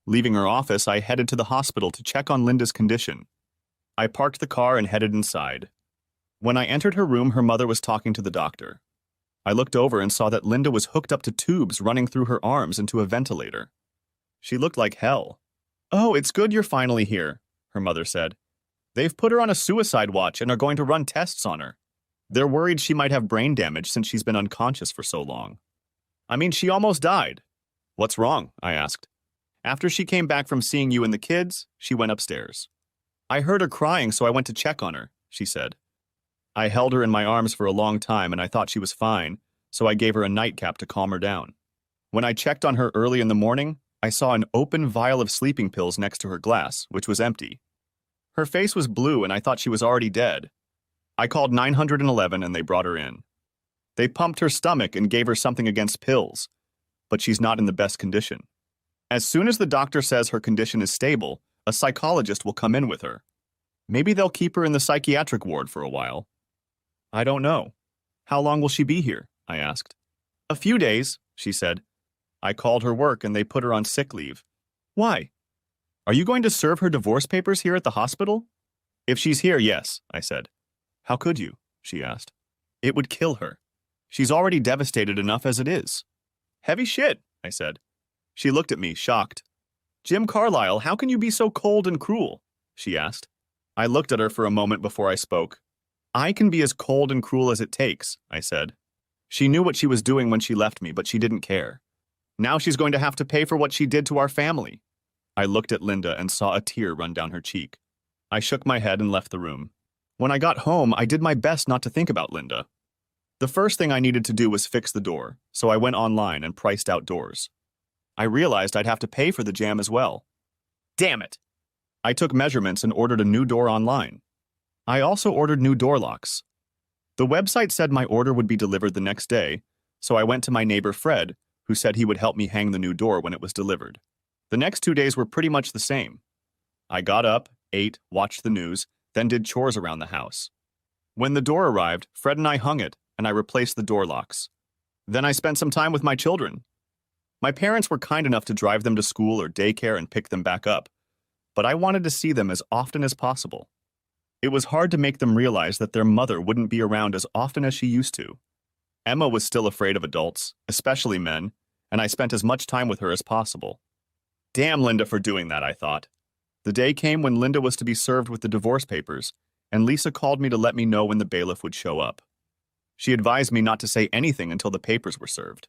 Leaving her office, I headed to the hospital to check on Linda's condition. I parked the car and headed inside. When I entered her room, her mother was talking to the doctor. I looked over and saw that Linda was hooked up to tubes running through her arms into a ventilator. She looked like hell. Oh, it's good you're finally here, her mother said. They've put her on a suicide watch and are going to run tests on her. They're worried she might have brain damage since she's been unconscious for so long. I mean, she almost died. What's wrong? I asked. After she came back from seeing you and the kids, she went upstairs. I heard her crying, so I went to check on her, she said. I held her in my arms for a long time and I thought she was fine, so I gave her a nightcap to calm her down. When I checked on her early in the morning, I saw an open vial of sleeping pills next to her glass, which was empty. Her face was blue and I thought she was already dead. I called 911 and they brought her in. They pumped her stomach and gave her something against pills, but she's not in the best condition. As soon as the doctor says her condition is stable, a psychologist will come in with her. Maybe they'll keep her in the psychiatric ward for a while. I don't know. How long will she be here? I asked. A few days, she said. I called her work and they put her on sick leave. Why? Are you going to serve her divorce papers here at the hospital? If she's here, yes, I said. How could you? She asked. It would kill her. She's already devastated enough as it is. Heavy shit, I said. She looked at me, shocked. Jim Carlyle, how can you be so cold and cruel? She asked. I looked at her for a moment before I spoke. I can be as cold and cruel as it takes, I said. She knew what she was doing when she left me, but she didn't care. Now she's going to have to pay for what she did to our family. I looked at Linda and saw a tear run down her cheek. I shook my head and left the room. When I got home, I did my best not to think about Linda. The first thing I needed to do was fix the door, so I went online and priced out doors. I realized I'd have to pay for the jam as well. Damn it! I took measurements and ordered a new door online. I also ordered new door locks. The website said my order would be delivered the next day, so I went to my neighbor Fred, who said he would help me hang the new door when it was delivered. The next 2 days were pretty much the same. I got up, ate, watched the news, then did chores around the house. When the door arrived, Fred and I hung it, and I replaced the door locks. Then I spent some time with my children. My parents were kind enough to drive them to school or daycare and pick them back up, but I wanted to see them as often as possible. It was hard to make them realize that their mother wouldn't be around as often as she used to. Emma was still afraid of adults, especially men, and I spent as much time with her as possible. Damn Linda for doing that, I thought. The day came when Linda was to be served with the divorce papers, and Lisa called me to let me know when the bailiff would show up. She advised me not to say anything until the papers were served.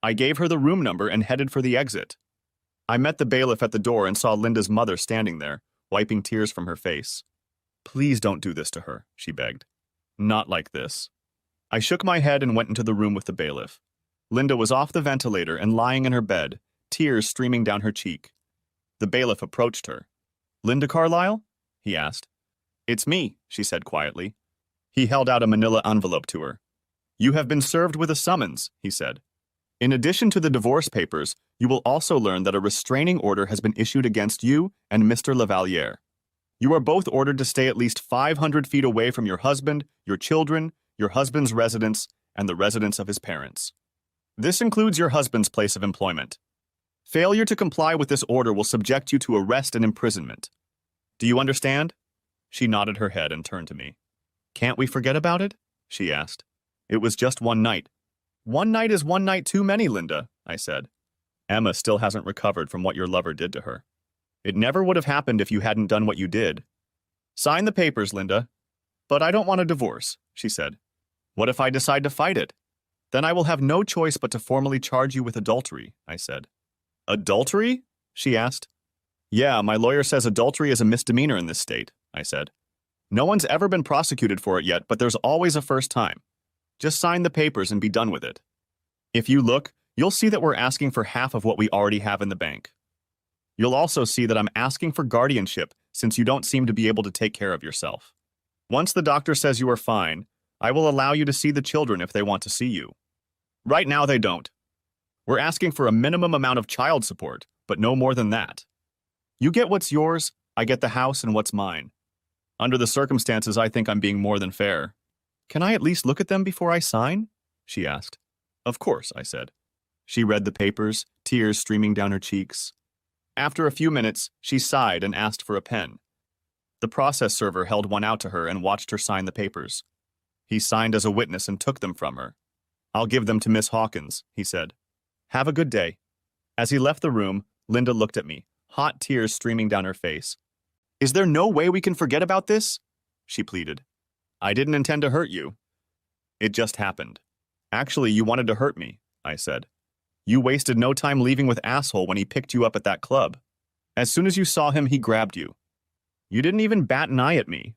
I gave her the room number and headed for the exit. I met the bailiff at the door and saw Linda's mother standing there, wiping tears from her face. Please don't do this to her, she begged. Not like this. I shook my head and went into the room with the bailiff. Linda was off the ventilator and lying in her bed, tears streaming down her cheek. The bailiff approached her. Linda Carlyle? He asked. It's me, she said quietly. He held out a manila envelope to her. You have been served with a summons, he said. In addition to the divorce papers, you will also learn that a restraining order has been issued against you and Mr. Lavaliere. You are both ordered to stay at least 500 feet away from your husband, your children, your husband's residence, and the residence of his parents. This includes your husband's place of employment. Failure to comply with this order will subject you to arrest and imprisonment. Do you understand? She nodded her head and turned to me. Can't we forget about it? She asked. It was just one night. One night is one night too many, Linda, I said. Emma still hasn't recovered from what your lover did to her. It never would have happened if you hadn't done what you did. Sign the papers, Linda. But I don't want a divorce, she said. What if I decide to fight it? Then I will have no choice but to formally charge you with adultery, I said. Adultery? She asked. Yeah, my lawyer says adultery is a misdemeanor in this state, I said. No one's ever been prosecuted for it yet, but there's always a first time. Just sign the papers and be done with it. If you look, you'll see that we're asking for half of what we already have in the bank. You'll also see that I'm asking for guardianship since you don't seem to be able to take care of yourself. Once the doctor says you are fine, I will allow you to see the children if they want to see you. Right now they don't. We're asking for a minimum amount of child support, but no more than that. You get what's yours, I get the house and what's mine. Under the circumstances, I think I'm being more than fair. Can I at least look at them before I sign? She asked. Of course, I said. She read the papers, tears streaming down her cheeks. After a few minutes, she sighed and asked for a pen. The process server held one out to her and watched her sign the papers. He signed as a witness and took them from her. I'll give them to Miss Hawkins, he said. Have a good day. As he left the room, Linda looked at me, hot tears streaming down her face. Is there no way we can forget about this? She pleaded. I didn't intend to hurt you. It just happened. Actually, you wanted to hurt me, I said. You wasted no time leaving with asshole when he picked you up at that club. As soon as you saw him, he grabbed you. You didn't even bat an eye at me.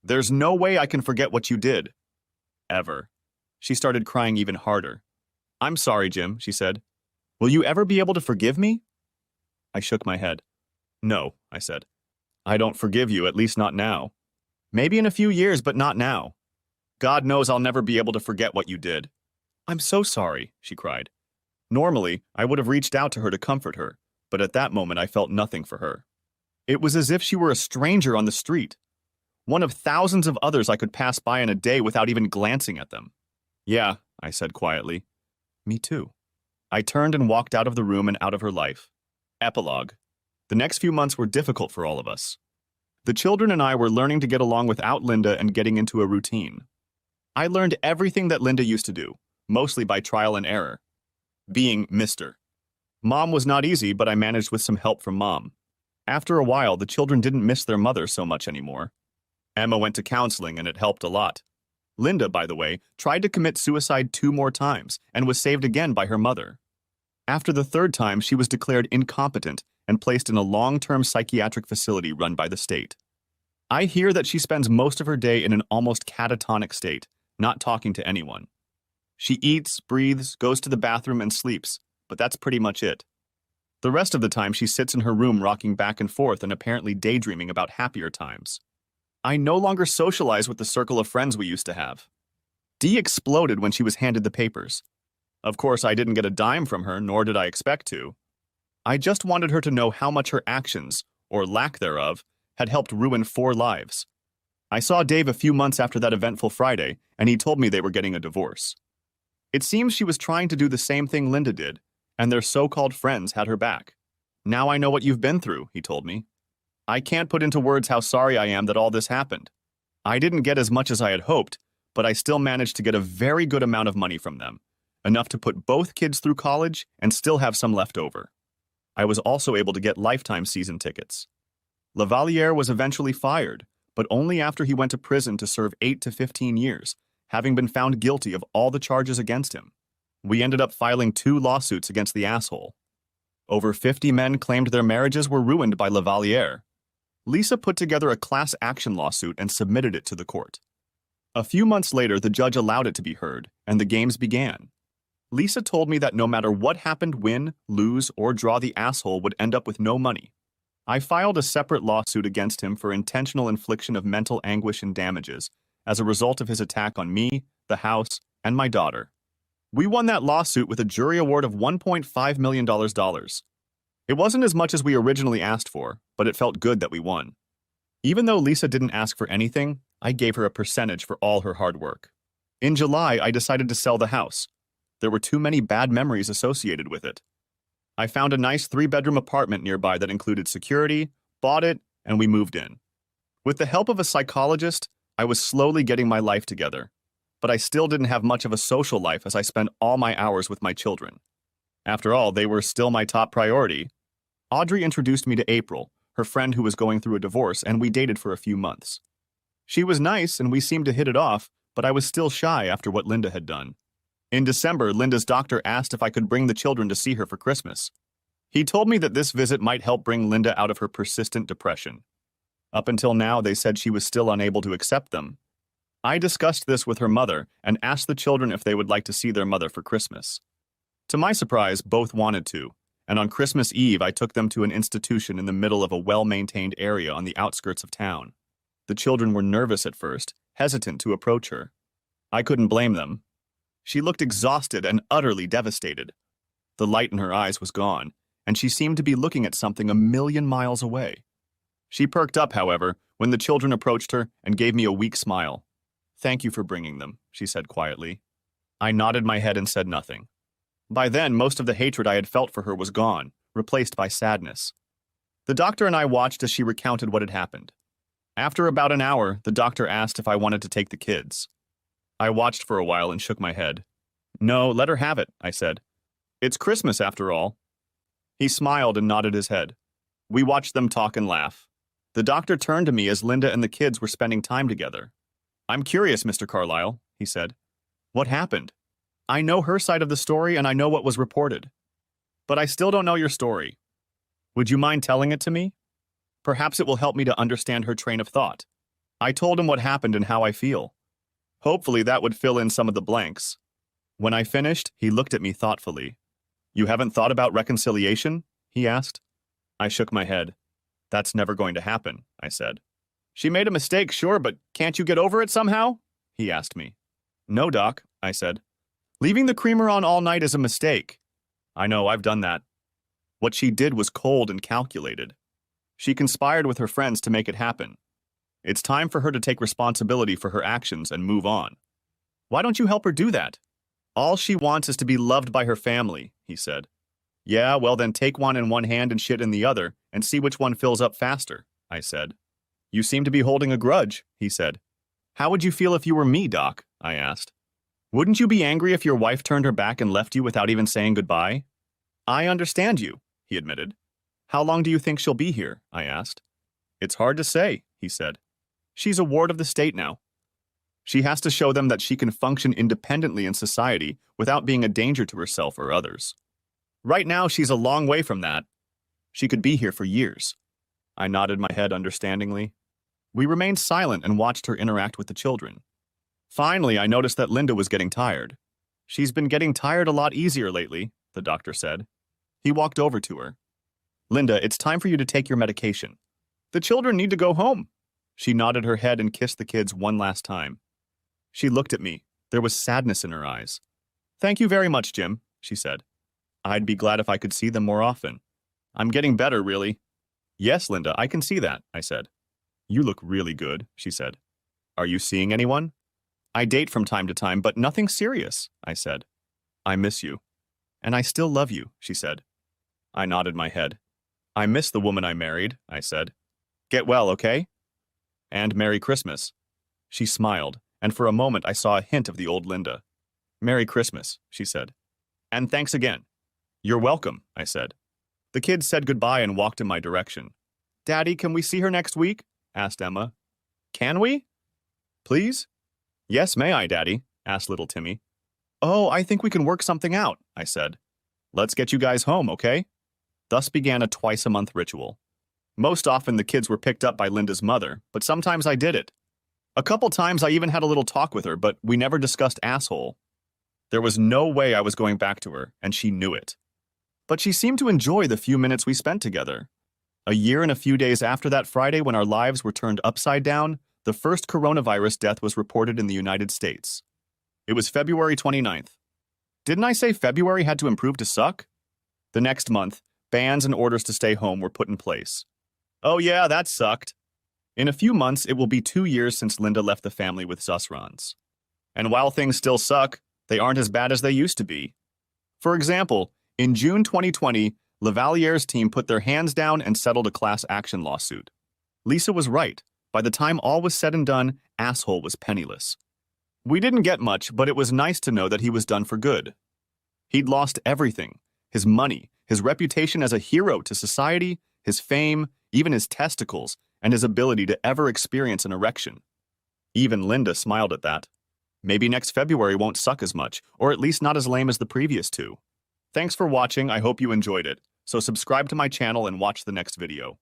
There's no way I can forget what you did. Ever. She started crying even harder. I'm sorry, Jim, she said. Will you ever be able to forgive me? I shook my head. No, I said. I don't forgive you, at least not now. Maybe in a few years, but not now. God knows I'll never be able to forget what you did. I'm so sorry, she cried. Normally, I would have reached out to her to comfort her, but at that moment I felt nothing for her. It was as if she were a stranger on the street, one of thousands of others I could pass by in a day without even glancing at them. Yeah, I said quietly. Me too. I turned and walked out of the room and out of her life. Epilogue. The next few months were difficult for all of us. The children and I were learning to get along without Linda and getting into a routine. I learned everything that Linda used to do, mostly by trial and error. Being Mr. Mom was not easy, but I managed with some help from Mom. After a while, the children didn't miss their mother so much anymore. Emma went to counseling and it helped a lot. Linda, by the way, tried to commit suicide 2 more times and was saved again by her mother. After the 3rd time, she was declared incompetent and placed in a long-term psychiatric facility run by the state. I hear that she spends most of her day in an almost catatonic state, not talking to anyone. She eats, breathes, goes to the bathroom, and sleeps, but that's pretty much it. The rest of the time she sits in her room rocking back and forth and apparently daydreaming about happier times. I no longer socialize with the circle of friends we used to have. Dee exploded when she was handed the papers. Of course, I didn't get a dime from her, nor did I expect to. I just wanted her to know how much her actions, or lack thereof, had helped ruin 4 lives. I saw Dave a few months after that eventful Friday, and he told me they were getting a divorce. It seems she was trying to do the same thing Linda did, and their so-called friends had her back. Now I know what you've been through, he told me. I can't put into words how sorry I am that all this happened. I didn't get as much as I had hoped, but I still managed to get a very good amount of money from them, enough to put both kids through college and still have some left over. I was also able to get lifetime season tickets. Lavaliere was eventually fired, but only after he went to prison to serve 8 to 15 years, having been found guilty of all the charges against him. We ended up filing 2 lawsuits against the asshole. Over 50 men claimed their marriages were ruined by Lavaliere. Lisa put together a class action lawsuit and submitted it to the court. A few months later, the judge allowed it to be heard, and the games began. Lisa told me that no matter what happened, win, lose, or draw, the asshole would end up with no money. I filed a separate lawsuit against him for intentional infliction of mental anguish and damages as a result of his attack on me, the house, and my daughter. We won that lawsuit with a jury award of $1.5 million. It wasn't as much as we originally asked for, but it felt good that we won. Even though Lisa didn't ask for anything, I gave her a percentage for all her hard work. In July, I decided to sell the house. There were too many bad memories associated with it. I found a nice 3-bedroom apartment nearby that included security, bought it, and we moved in. With the help of a psychologist, I was slowly getting my life together, but I still didn't have much of a social life as I spent all my hours with my children. After all, they were still my top priority. Audrey introduced me to April, her friend who was going through a divorce, and we dated for a few months. She was nice and we seemed to hit it off, but I was still shy after what Linda had done. In December, Linda's doctor asked if I could bring the children to see her for Christmas. He told me that this visit might help bring Linda out of her persistent depression. Up until now, they said she was still unable to accept them. I discussed this with her mother and asked the children if they would like to see their mother for Christmas. To my surprise, both wanted to, and on Christmas Eve, I took them to an institution in the middle of a well-maintained area on the outskirts of town. The children were nervous at first, hesitant to approach her. I couldn't blame them. She looked exhausted and utterly devastated. The light in her eyes was gone, and she seemed to be looking at something a million miles away. She perked up, however, when the children approached her and gave me a weak smile. "Thank you for bringing them," she said quietly. I nodded my head and said nothing. By then, most of the hatred I had felt for her was gone, replaced by sadness. The doctor and I watched as she recounted what had happened. After about an hour, the doctor asked if I wanted to take the kids. I watched for a while and shook my head. "No, let her have it," I said. "It's Christmas after all." He smiled and nodded his head. We watched them talk and laugh. The doctor turned to me as Linda and the kids were spending time together. "I'm curious, Mr. Carlyle," he said. "What happened? I know her side of the story and I know what was reported. But I still don't know your story. Would you mind telling it to me? Perhaps it will help me to understand her train of thought." I told him what happened and how I feel. Hopefully that would fill in some of the blanks. When I finished, he looked at me thoughtfully. "You haven't thought about reconciliation?" he asked. I shook my head. "That's never going to happen," I said. "She made a mistake, sure, but can't you get over it somehow?" he asked me. "No, Doc," I said. "Leaving the creamer on all night is a mistake." "I know, I've done that." What she did was cold and calculated. She conspired with her friends to make it happen. It's time for her to take responsibility for her actions and move on. Why don't you help her do that? All she wants is to be loved by her family, he said. Yeah, well then take one in one hand and shit in the other, and see which one fills up faster, I said. You seem to be holding a grudge, he said. How would you feel if you were me, Doc? I asked. Wouldn't you be angry if your wife turned her back and left you without even saying goodbye? I understand you, he admitted. How long do you think she'll be here? I asked. It's hard to say, he said. She's a ward of the state now. She has to show them that she can function independently in society without being a danger to herself or others. Right now, she's a long way from that. She could be here for years. I nodded my head understandingly. We remained silent and watched her interact with the children. Finally, I noticed that Linda was getting tired. She's been getting tired a lot easier lately, the doctor said. He walked over to her. Linda, it's time for you to take your medication. The children need to go home. She nodded her head and kissed the kids one last time. She looked at me. There was sadness in her eyes. Thank you very much, Jim, she said. I'd be glad if I could see them more often. I'm getting better, really. Yes, Linda, I can see that, I said. You look really good, she said. Are you seeing anyone? I date from time to time, but nothing serious, I said. I miss you. And I still love you, she said. I nodded my head. I miss the woman I married, I said. Get well, okay? And Merry Christmas. She smiled, and for a moment I saw a hint of the old Linda. Merry Christmas, she said. And thanks again. You're welcome, I said. The kids said goodbye and walked in my direction. Daddy, can we see her next week? Asked Emma. Can we? Please? Yes, may I, Daddy? Asked little Timmy. Oh, I think we can work something out, I said. Let's get you guys home, okay? Thus began a twice-a-month ritual. Most often the kids were picked up by Linda's mother, but sometimes I did it. A couple times I even had a little talk with her, but we never discussed asshole. There was no way I was going back to her, and she knew it. But she seemed to enjoy the few minutes we spent together. A year and a few days after that Friday when our lives were turned upside down, the first coronavirus death was reported in the United States. It was February 29th. Didn't I say February had to improve to suck? The next month, bans and orders to stay home were put in place. Oh yeah, that sucked. In a few months, it will be 2 years since Linda left the family with Susrans. And while things still suck, they aren't as bad as they used to be. For example, in June 2020, Lavaliere's team put their hands down and settled a class action lawsuit. Lisa was right. By the time all was said and done, asshole was penniless. We didn't get much, but it was nice to know that he was done for good. He'd lost everything. His money, his reputation as a hero to society, his fame, even his testicles, and his ability to ever experience an erection. Even Linda smiled at that. Maybe next February won't suck as much, or at least not as lame as the previous two. Thanks for watching, I hope you enjoyed it. So subscribe to my channel and watch the next video.